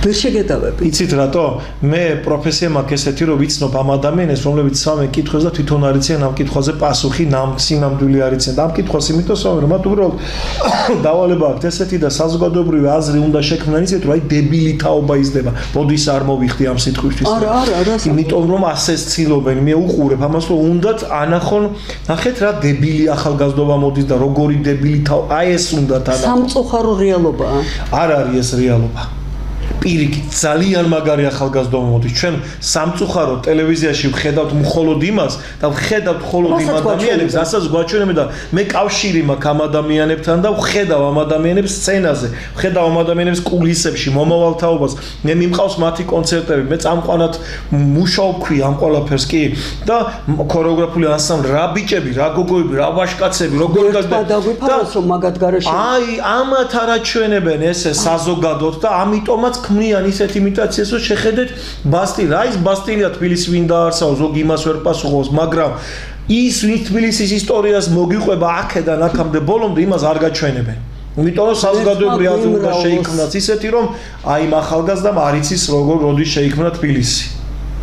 ვერ შეგედავები. იცით რატო? მე პროფესია მაქვს ესეთი, რომ ვიცნობ ამ ადამიანებს, რომლებიც სამე კითხვას და თვითონ არ იციან ამ კითხვაზე პასუხი, ნამდვილი არ იციან. ამ კითხვას იმიტომ რომ მათ უბრალოდ დავალება აქვს ესეთი და საზოგადოებრივი აზრი უნდა შექმნან ისეთ, რომ აი დებილი თაობა იზრდება. ბოდის არ მოვიხდი ამ სიტყვისთვის. არა. იმიტომ რომ ასე ცდილობენ, მე უყურებ ამას, რომ უნდათ ანახონ, ნახეთ რა დებილი ახალგაზრდობა მოდის და როგორი დებილი თაობა, აი ეს უნდათ ანახონ. სამწუხარო რეალობაა. არ არის ეს რეალობა. პირიქით ძალიან მაგარი ახალგაზრდობა მოდის. ჩვენ სამწუხარო ტელევიზიაში ვხედავთ მხოლოდ იმას და ვხედავთ მხოლოდ იმ ადამიანებს, რასაც გვაჩვენებენ და მე კავშირი მაქვს ამ ადამიანებთან და ვხედავ ამ ადამიანებს სცენაზე, ვხედავ ამ ადამიანებს კულისებში, მომავალ თაობას. მე მიმყავს მათი კონცერტები, მე წამყვანად მუშაობ ქვი ამ ყველაფერს კი და ქორეოგრაფიული ანსამბლი, რა ბიჭები, რა გოგოები, რა ვაჟკაცები, როგორ დაგვიფაროს რომ მაგათ გარეშე. აი, ამათ არაჩვენებენ ესე საზოგადოდ და ამიტომაც ქმნიან ისეთ იმიტაციას, რომ შეხედეთ ბასტილია. აი ეს ბასტილია თბილისი ვინ დაარსაო, ზოგი იმას ვერ პასუხობს, მაგრამ ის ვინ თბილისის ისტორიას მოგიყვება აქედან აქამდე ბოლომდე იმას არ გაჩვენებენ. იმიტომ რომ საზოგადოებრივი აზრი უნდა შეიქმნას ისეთი, რომ აი ამ ახალგაზრდამ არ იცის როგორ როდის შეიქმნა თბილისი.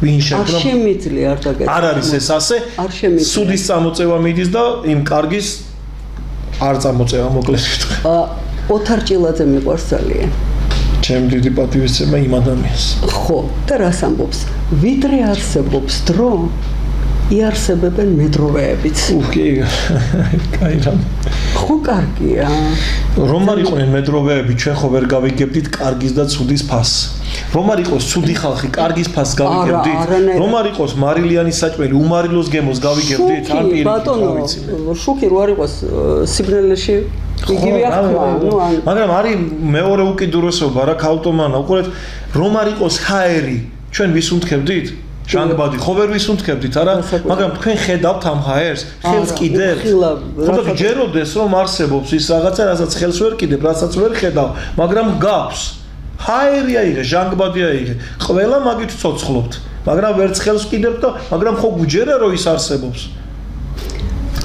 ვინ შექმნა? არ შემიძლია არ დაგეცე. არ არის ეს ასე. არ შემიძლია. სუდის წამოწევა მიდის და იმ კარგის არ წამოწევა მოკლედ ვიტყვი. ოთარ ჭილაძე მიყვარს ძალიან. ჩემ დიდი პატივისცემა იმ ადამიანს. ხო, და რას ამბობს? ვიდრე არსებობს დრო, იარსებებენ მედროვეებიც. კი, კაი რამ. ხო, კარგია. რომ არ იყვნენ მედროვეები, ჩვენ ხო ვერ გავიგებდით კარგის და ცუდის ფასს. რომ არ იყოს ცუდი ხალხი, კარგის ფასს გავიგებდით. რომ არ იყოს მარილიანის საჭმელი, უმარილოს გემოს გავიგებდით, ან პირიქით. ბატონო, შუქი რო არ იყოს სიბნელეში იგივე ახლა, მაგრამ არის მეორე უკიდურესობა რა კაპტონმანა, უყურეთ, რომ არ იყოს ჰაერი, ჩვენ ვის უნთქებდით? ჟანგბადი ხო ვერ ვისუნთქებდით არა, მაგრამ თქვენ ხედავთ ამ ჰაერს, ხელს კიდევთ. ხოდა გჯეროდეს რომ არსებობს ის რაღაცა, რასაც ხელს ვერ კიდებ, რასაც ვერ ხედავ, მაგრამ გაქვს. ჰაერია იღე, ჟანგბადია იღე. ყველა მაგით ცოცხლობთ, მაგრამ ვერც ხელს კიდებთ და მაგრამ ხო გჯერა რომ ის არსებობს.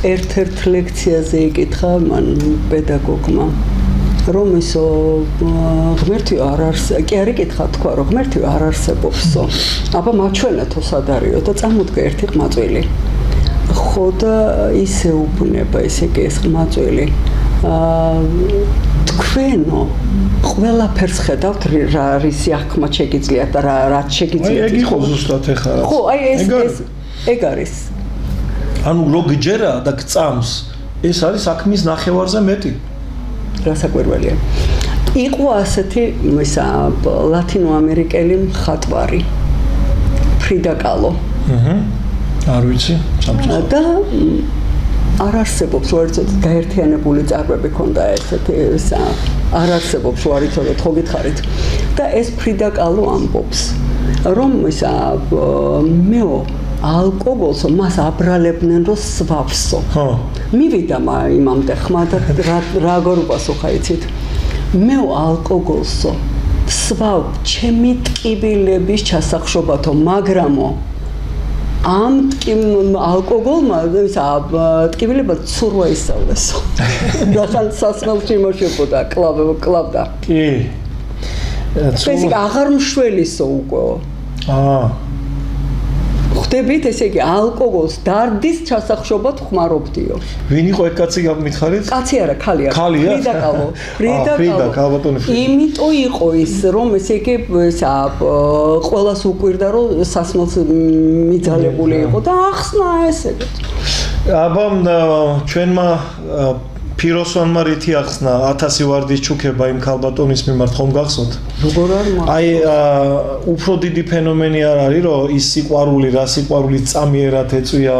ერთ-ერთ ლექციაზე იკითხა მან პედაგოგმა რომ ისო ღმერთი არ არის, კი არ იკითხა თქვა რომ ღმერთი არ არსებობსო. აბა მაჩვენეთო სად არისო და წამოდგა ერთი ყმაწვილი. ხო და ისე უბნება ესე კი ეს ყმაწვილი. თქვენო ყველაფერს ხედავთ რა არის აღქმა შეგიძლიათ და რაც შეგიძლიათ. აი ეგ იყო ზუსტად ეხლა. ხო, აი ეს ეგ არის. ანუ რო გჯერა და გწამს, ეს არის საქმის ნახევარზე მეტი. რასაკვირველია. იყო ასეთი ისა ლათინოამერიკელი მხატვარი ფრიდა კალო. არ ვიცი, სამწუხაროდ. და არ არსებობს რო ერთად გაერთიანებული წარბები ქონდა ესეთი არ არსებობს რო არ იცოდეთ ხო გითხარით. და ეს ფრიდა კალო ამბობს რომ ისა მეო ალკოგოლსო მას აბრალებდნენ რომ სვავსო. ხო. მივიდა იმამდე ხმა და რა გორუპასუხა იცით. მეო ალკოგოლსო სვავ ჩემი ტკივილების ჩასახშობათო მაგრამო ამ ალკოგოლმა ისა ტკივილება ცურვა ისწავლესო. რახან სასმელში მოშებოდა კლავდა. კი. ეს აღარ მშველისო უკვე. ხდებით ესე იგი ალკოგოლს დარდის ჩასახშობად ხმარობდიო. ვინ იყო ეგ კაცი გამითხარით? კაცი არა, ქალია. ფრიდა კალო. ფრიდა კალბატონი. იმიტომ იყო ის რომ ესე იგი ისა ყველას უკვირდა რომ სასმელს მიძალებული იყო და ახსნა ესეც. აბა ჩვენმა ფიროსვანმა რითი ახსნა 1000 ვარდის ჩუქება იმ ქალბატონის მიმართ ხომ გახსოვთ? როგორ არ მახსოვს? აი უფრო დიდი ფენომენი არ არის რომ ის სიყვარული რა სიყვარული წამიერად ეწვია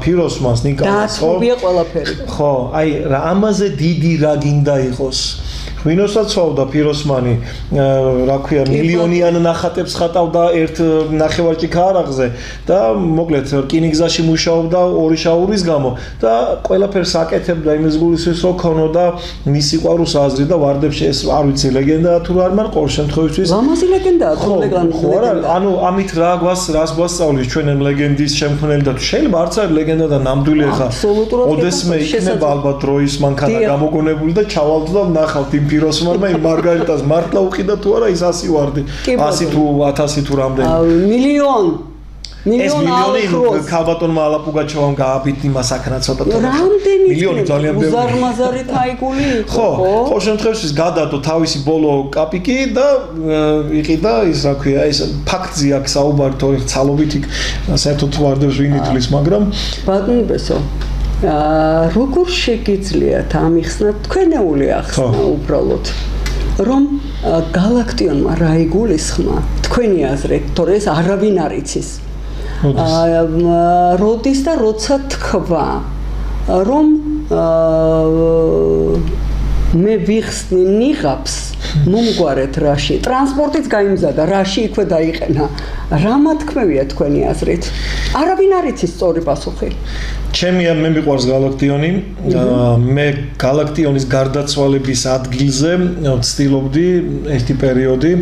ფიროსვანს ნიკოლას ხო? დაათმობია ყველაფერი. ხო, აი რა ამაზე დიდი რა გინდა იყოს? ვინოსაც ცვავდა ფიროსმანი, რა ქვია, მილიონიან ნახატებს ხატავდა ერთ ნახევარჭი ქარაღზე და მოკლედ რკინიგზაში მუშაობდა 2 შაურის გამო და ყველაფერს აკეთებდა იმის გულისხმის რომ ქონოდა მის სიყვარულს აზრი და ვარდებში ეს არ ვიცი ლეგენდაა თუ არ მაგრამ ყოველ შემთხვევაში ლამაზი ლეგენდაა თუ ლეგენდა. ანუ ამით რას გვასწავლის ჩვენ ლეგენდის შემქმნელი და შეიძლება არც არის ლეგენდა და ნამდვილი ხა ოდესმე იქნება ალბათ დროის მანქანა გამოგონებული და ჩავალდო და ნახავთ იმ ფიროსმანმა იმ მარგარიტას მართლა უყიდა თუ არა ის 100 ვარდი 100 თუ 1000 თუ რამდენი ეს მილიონი ქალბატონმა ალაპუგაჩოვამ გააბით იმას აქნა ცოტა მილიონი ძალიან ბევრი უზარმაზარით აიგული იყო ხო ყოველ შემთხვევაში გადადო თავისი ბოლო კაპიკი და იყიდა ის რა ქვია ეს ფაქტზე აქ საუბარი თორე ცალობით იქ საერთოდ ვარდებს ვინ ითვლის მაგრამ ბატონებესო როგორ შეგიძლიათ ამიხსნათ თქვენეული ახსნა უბრალოდ რომ გალაქტიონმა რა იგულისხმა თქვენი აზრით თორე ეს არავინ არ იცის როდის და როცა თქვა რომ მე ვიხსნი ნიღაბს მომგვარეთ რაში ტრანსპორტიც გაიმზადა რაში იქვე დაიყენა რა მათქმევია თქვენი აზრით არავინ არ იცის სწორი პასუხი ჩემი მე მიყვარს გალაქტიონი მე გალაქტიონის გარდაცვალების ადგილზე ვცდილობდი ერთი პერიოდი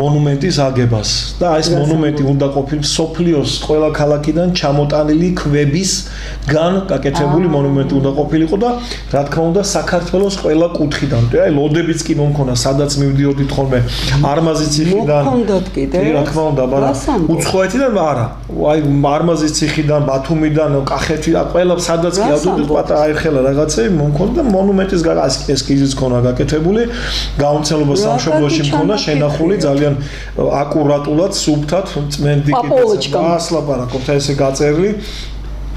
მონუმენტის აგებას და ეს მონუმენტი უნდა ყოფილიყო სოფლიოს ყველა ქალაქიდან ჩამოტანილი ქვებისგან გაკეთებული მონუმენტი უნდა ყოფილიყო და რა თქმა უნდა საქართველოს ყველა კუთხიდან აი ლოდებიც კი მომქონა სადაც მივდიოდით ხოლმე არმაზის ციხიდან მოქონდათ კიდე რა თქმა უნდა მაგრამ უცხოეთიდან არა აი არმაზის ციხიდან ბათუმიდან კახეთი და ყველა სადაც კი ავდოდით პატარა აიხელა რაღაცები მომქონდა მონუმენტის ესკიზიც ქონა გაკეთებული გაუმცელობა სამშობლოში მქონდა შენახული ძალიან აკურატულად სუფთად წმენდიკით ასლაპარაკობთ ესე გაწერილი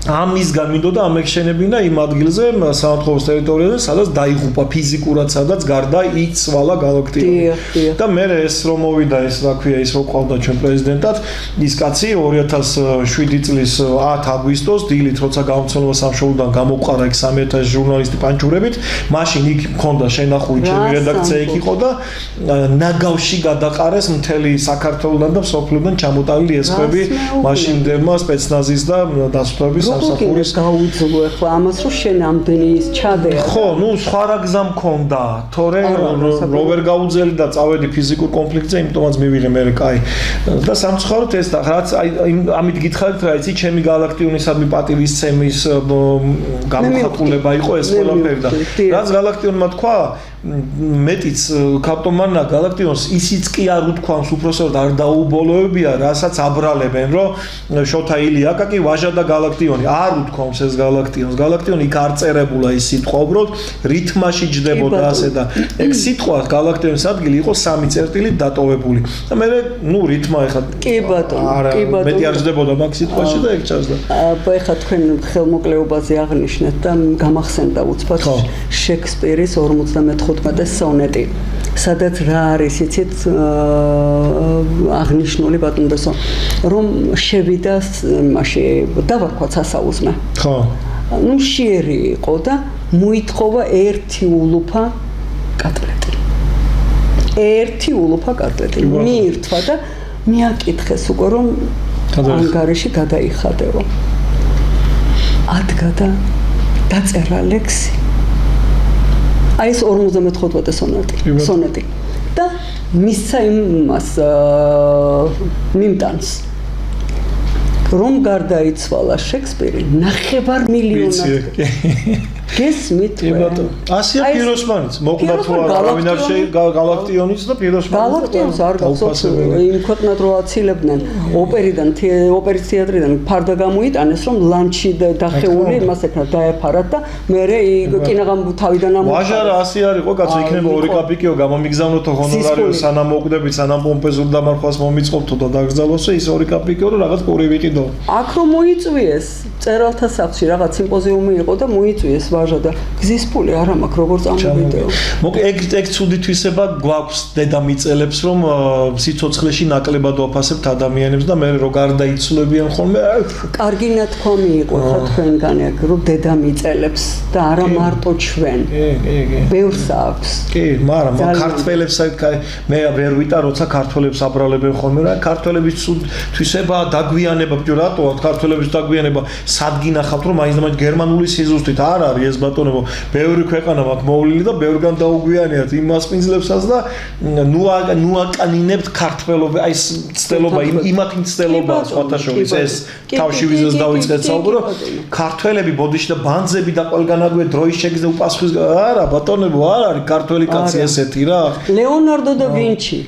ამისგან მინდოდა ამექშენებინა იმ ადგილზე სამთავროს ტერიტორიაზე სადაც დაიღუპა ფიზიკურად სადაც გარდა იცვალა გალაქტიონი და მე ეს რომ მოვიდა ეს რა ქვია ის რო ყავდა ჩვენ პრეზიდენტად ის კაცი 2007 წლის 10 აგვისტოს დილით როცა გაუმცემლობა სამშობლოდან გამოყარა იქ 3000 ჟურნალისტი პანჭურებით მაშინ იქ მქონდა შენახული ჩემი რედაქცია იქ იყო და ნაგავში გადაყარეს მთელი საქართველოდან და სოფლოდან ჩამოტანილი ესხები მაშინდელმა სპეცნაზის და დასწრების სამსახურის გაუძლო ახლა ამას რომ შენ ამდენი ის ჩადეა ხო ნუ სხვა რა გზა მქონდა თორე რო ვერ გაუძელი და წავედი ფიზიკურ კონფლიქტზე იმიტომაც მივიღე მე კაი და სამწუხაროდ ეს რაც ამით გითხარით რა იცი ჩემი გალაქტიონისადმი პატივისცემის გამოხატულება იყო ეს ყველაფერი და რაც გალაქტიონმა თქვა მეტიც კაპტონმანნა გალაქტიონს ისიც კი არ უთქვამს უпроსოდ არ დაუბოლოებია, რასაც აბრალებენ, რომ შოთა ილიაკაკი ვაჟა და გალაქტიონი არ უთქვამს ეს გალაქტიონს. გალაქტიონი იქ არ წერებულა ის სიტყვა, უბრალოდ რითმაში ჯდებოდა ასე და ეგ სიტყვა გალაქტიონის ადგილი იყო 3 წერტილით დატოვებული. და მე ნუ რითმა ეხლა კი ბატონო, კი ბატონო. მეტი არ ჯდებოდა მაგ სიტყვაში და ეგ ჩასდა. ეხლა თქვენ ხელმოკლეობაზე აღნიშნეთ და გამახსენდა უცბად შექსპირის 55 სონეტი. სადაც რა არის იცით აღნიშნული ბატონო, რომ შევიდა მასში დავარქვათ სასაუზმე. ხო. ნუ შეერი იყო და მოითხოვა ერთი ულუფა კატლეტი. ერთი ულუფა კატლეტი. მიირთვა და მიაკითხეს უკვე რომ ანგარიში გადაიხადეო. ადგა და დაწერა ლექსი. აი ეს 55 სონეტი. და მისცა იმას მიმტანს რომ გარდაიცვალა შექსპირი 9 მილიონად. გესმით? ასია პიროსმანიც, მოკვდა თუ არავინ არ გალაქტიონიც და პიროსმანიც. გალაქტიონს არ გახსოვს იმ ქვეყნად რო აცილებდნენ ოპერის თეატრიდან ფარდა გამოიტანეს რომ ლანჩი დახეული მას ეკრა დაეფარათ და მერე კინაღამ თავიდან ამოყარა. ვაჟარა ასე არ იყო კაცო, იქნება 2 კაპიკიო გამომიგზავნოთო ჰონორარიო სანამ მოკვდებით, სანამ პომპეზურ დამარხვას მომიწყობთო და დაგზავნოსო ის 2 კაპიკიო რომ რაღაც პური ვიყიდო. აქ რომ მოიწვიეს წერალთა სახლში რაღაც სიმპოზიუმი იყო და მოიწვიეს ვაჟა და გზის ფული არ მაქვს როგორ წამოვიდეო. მოკლედ ეგ ცუდი თვისება გვაქვს დედამიწელებს რომ სიცოცხლეში ნაკლებად ვაფასებთ ადამიანებს და მე რო გარდაიცვლებიან ხოლმე. კარგი ნათქვამი იყო ხა თქვენგან აქ რომ დედამიწელებს და არა მარტო ჩვენ. კი. ბევრს აქვს. კი, მაგრამ ქართველებს მე ვერ ვიტა როცა ქართველებს აბრალებენ ხოლმე რა ქართველების თვისება დაგვიანება ბიჭო რატოა ქართველების დაგვიანება სადგინახავთ რომ მაინც და მაინც გერმანული სიზუსტით არ არის ეს ბატონებო ბევრი ქვეყანა მაქვს მოვლილი და ბევრგან დაუგვიანებთ იმ მასპინძლებსაც და ნუ აკანინებთ ქართველობა აი ცდელობა იმათი ცდელობა სხვათა შორის ეს თავში ვიზას დავიწყეთ საუბრო ქართველები ბოდიში და ბანძები და ყველგან აგვე დროის შეგზდა უპასუხის არა ბატონებო არ არის ქართველი კაცი ესეთი რა ლეონარდო და ვინჩი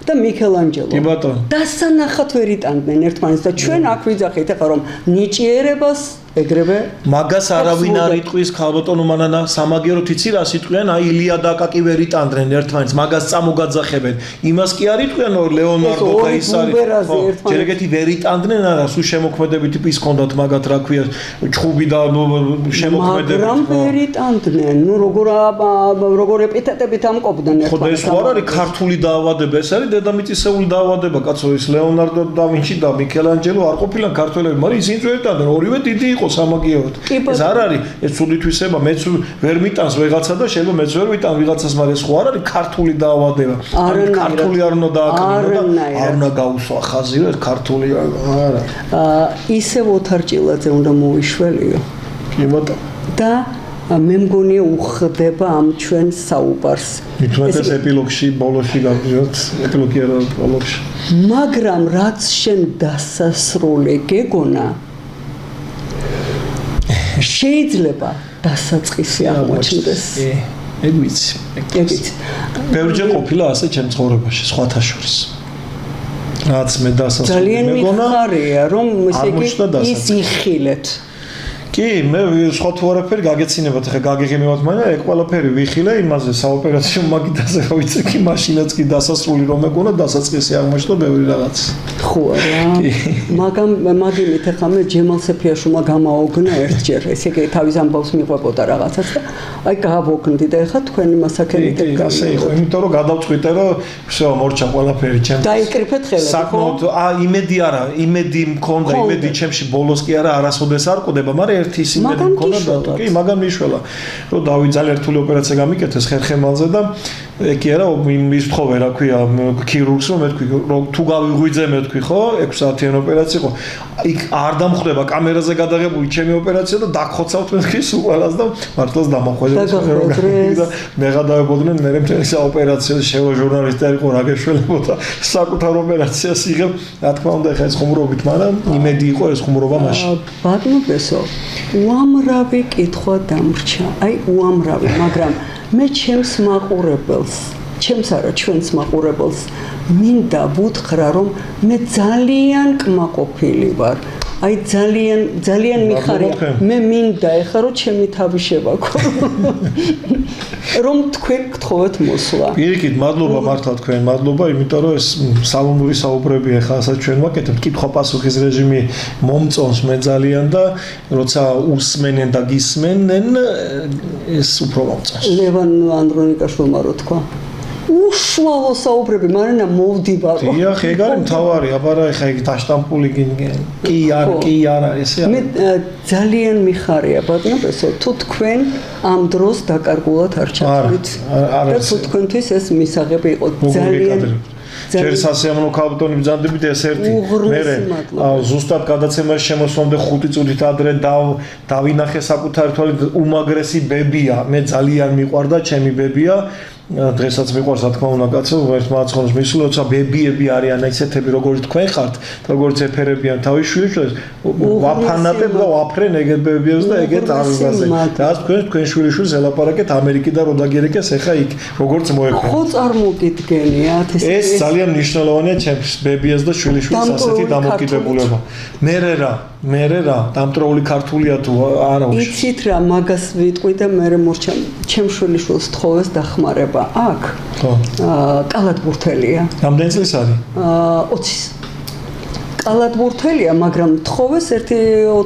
და მიქელანჯელო. კი ბატონო. დასანახად ვერ იტანდნენ ერთმანეთს და ჩვენ აქ ვიძახით ახლა რომ ნიჭიერებას ეგრევე მაგას არავინ არ იტყვის ქალბატონო მანანა სამაგეროთ იცი რა სიტყვიან აი ილია და აკაკი ვერ იტანდნენ ერთმანეთს მაგას წამოგაძახებენ იმას კი არ იტყვიან რომ ლეონარდო და ის არის ჯერ ეგეთი ვერ იტანდნენ არა სულ შემოქმედებითი ის ჰქონდათ მაგათ რა ქვია ჩხუბი და შემოქმედებით მაგრამ ვერ იტანდნენ ნუ როგორ ეპითეტებით ამყოფდნენ ერთმანეთს ხო და ეს ხო არ არის ქართული დაავადება ეს არის დედამიწისეული დაავადება კაცო ის ლეონარდო და ვინჩი და მიქელანჯელო არ ყოფილან ქართველები მაგრამ ისინი ვერ იტანდნენ ორივე დიდი იყო სამაგიეროდ ეს არ არის ეს ცუდი თვისება მეც ვერ მიტანს ვიღაცა და შეიძლება მეც ვერ ვიტან ვიღაცას მაგრამ ეს ხო არ არის ქართული დაავადება ქართული არ უნდა დააკნინო და არ უნდა გაუსვა ხაზი რომ ქართული არა ისევ ოთარჭილაძე უნდა მოიშველიო კი ბატონო და მე მგონია უხდება ამ ჩვენ საუბარს მithumetes ეპილოგში ბოლოში გავიოთ ეპილოგი არა ბოლოში მაგრამ რაც შენ დასასრული გეგონა შეიძლება დასაწყისი აღმოჩნდეს. ეგ ვიცი. ბევრჯერ ყოფილა ასე ჩემ ცხოვრებაში, სხვათა შორის. რაც მე დასასრული ძალიან მიხარია, რომ ესე იგი ის იხილეთ. კი, მე სხვა თუ არაფერი გაგეცინებათ, ხა გაგიღიმებათ, მაგრამ ეგ ყველაფერი ვიხილე იმაზე საოპერაციო მაგიდაზე რომ ვიცი, მაშინაც კი დასასრული რომ მეგონა დასაწყისი აღმოჩნდა ბევრი რაღაც. ხო რა. მაგიმით ახლა მე ჯემალ სეფიაშვილმა გამაოგნა ერთჯერ, ესე იგი თავის ამბავს მიყვებოდა რაღაცას და აი გავოგნდი და ახლა თქვენი მასაკებით ასე იყო, იმიტომ რომ გადავწყვიტე რომ всё მორჩა ყველაფერი ჩემს. დაიკრიფეთ ხელები, ხო? საკმაოდ იმედი არა, იმედი მქონდა, იმედი ჩემში ბოლოს კი არა არასოდეს არ ყვდება, მაგრამ ერთი ის იმედი მქონდა და კი მაგან მიშველა რომ დავი ძალიან რთული ოპერაცია გამიკეთეს ხერხემალზე და კი არა ის თხოვე რა ქვია ქირურგს რომ მეთქვი რომ თუ გავიღვიძე მეთქვი ხო 6 საათიანი ოპერაცია ხო იქ არ დამხვდება კამერაზე გადაღებული ჩემი ოპერაცია და დაგხოცავთ მეთქვი სულ ყველას და მართლაც დამახვედეს და მე გადავებოდნენ მე მთელი საოპერაციო შევა ჟურნალისტი არ იყო რა გეშველებოდა საკუთარ ოპერაციას იღებ რა თქმა უნდა ხა ეს ხუმრობით მაგრამ იმედი იყო ეს ხუმრობა მაშინ ბატონო ბესო უამრავი კითხვა დამრჩა აი უამრავი მაგრამ მე ჩემს მაყურებელს ჩემს არა ჩვენს მაყურებელს მინდა ვუთხრა რომ მე ძალიან კმაყოფილი ვარ აი ძალიან მიხარია მე მინდა ეხლა რომ ჩემი თავი შევაქო რომ თქვენ გთხოვეთ მოსვლა პირიქით მადლობა მართლა თქვენ მადლობა იმიტომ რომ ეს სალონური საუბრები ეხლა ასაც ჩვენ ვაკეთებთ კითხვა-პასუხის რეჟიმი მომწონს მე ძალიან და როცა უსმენენ და გისმენენ ეს უფრო მომწონს ლევან ანდრონიკაშვილმა რო თქვა უშუალო საუბრები მარინა მოვდივარ დიახ ეგ არის მთავარი აბარა ეხა იქ დაშტამპული კი არა ესე მე ძალიან მიხარია ბატონებსო თუ თქვენ ამ დროს დაკარგულად არ ჩათვლით და თუ თქვენთვის ეს მისაღები იყო ძალიან ჯერ სასიამოვნო ქალბატონი ბრძანდებით ეს ერთი მე ზუსტად გადაცემაში შემოსვლამდე 5 წუთით ადრე დავინახე საკუთარი თვალით უმაგრესი ბებია მე ძალიან მიყვარდა ჩემი ბებია დღესაც მიყვარს რა თქმა უნდა კაცო ერთ მაცხონს მისული როცა ბებიები არიან ისეთები როგორც თქვენ ხართ როგორც ეფერებიან თავის შვილიშვილებს ვაფანატებ და ვაფრენ ეგეთ ბებიებს და ეგეთ არგაზე რაც თქვენ შვილიშვილს ელაპარაკეთ ამერიკიდან რო დაგერეკეს ეხა იქ როგორც მოექვენ ხო წარმოგიდგენიათ ეს ძალიან მნიშვნელოვანია ჩემს ბებიას და შვილიშვილს ასეთი დამოკიდებულება მე რა დამტრეული ქართულია თუ არა უშ იცით რა მაგას ვიტყვი და მე მორჩა ჩემს შვილიშვილს თხოვეს დახმარება აქ კალათბურთელია რამდენი წლის არის 20 კალათბურთელია მაგრამ თხოვეს ერთი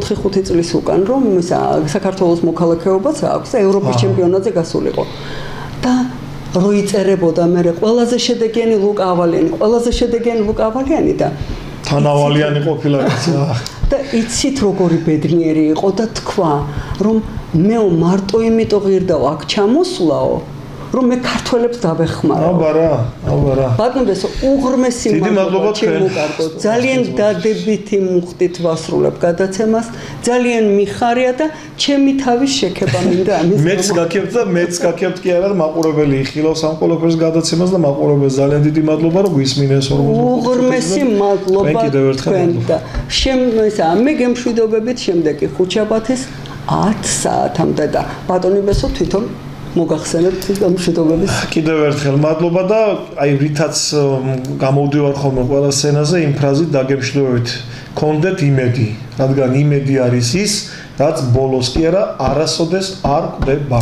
4-5 წლის უკან რომ საქართველოს მოქალაქეობაც აქვს ევროპის ჩემპიონატზე გასულიყო და რო იწერებოდა მე ყველაზე შედეგიანი ლუკა ავალიანი და თანავალიანი ყოფილა და იცით როგორი ბედნიერი იყო და თქვა რომ მეო მარტო იმიტომ ღირდაო აქ ჩამოსვლაო რომ მე ქართველებს დავეხმარო. აბარა. ბატონებსო, უღრმესი მადლობა ჩემო ძალიან დადებითი მუხტით ვასრულებ გადაცემას. ძალიან მიხარია და ჩემი თავის შექება მინდა ამის. მეც გაქებთ კი არა მაყურებელი იხილავს ამ ყველაფერს გადაცემას და მაყურებელს ძალიან დიდი მადლობა რომ გვისმინეს 45. უღრმესი მადლობა თქვენ და მე გემშვიდობებით შემდეგი ხუთშაბათის 10 საათამდე და ბატონებსო თვითონ მოგახსენებთ გამშვიდობების. კიდევ ერთხელ მადლობა და აი რითაც გამოვდივარ ხოლმე ყველა სცენაზე იმ ფრაზით დაგემშვიდობებით. გქონდეთ იმედი, რადგან იმედი არის ის, რაც ბოლოს კი არა არასოდეს არ კვდება.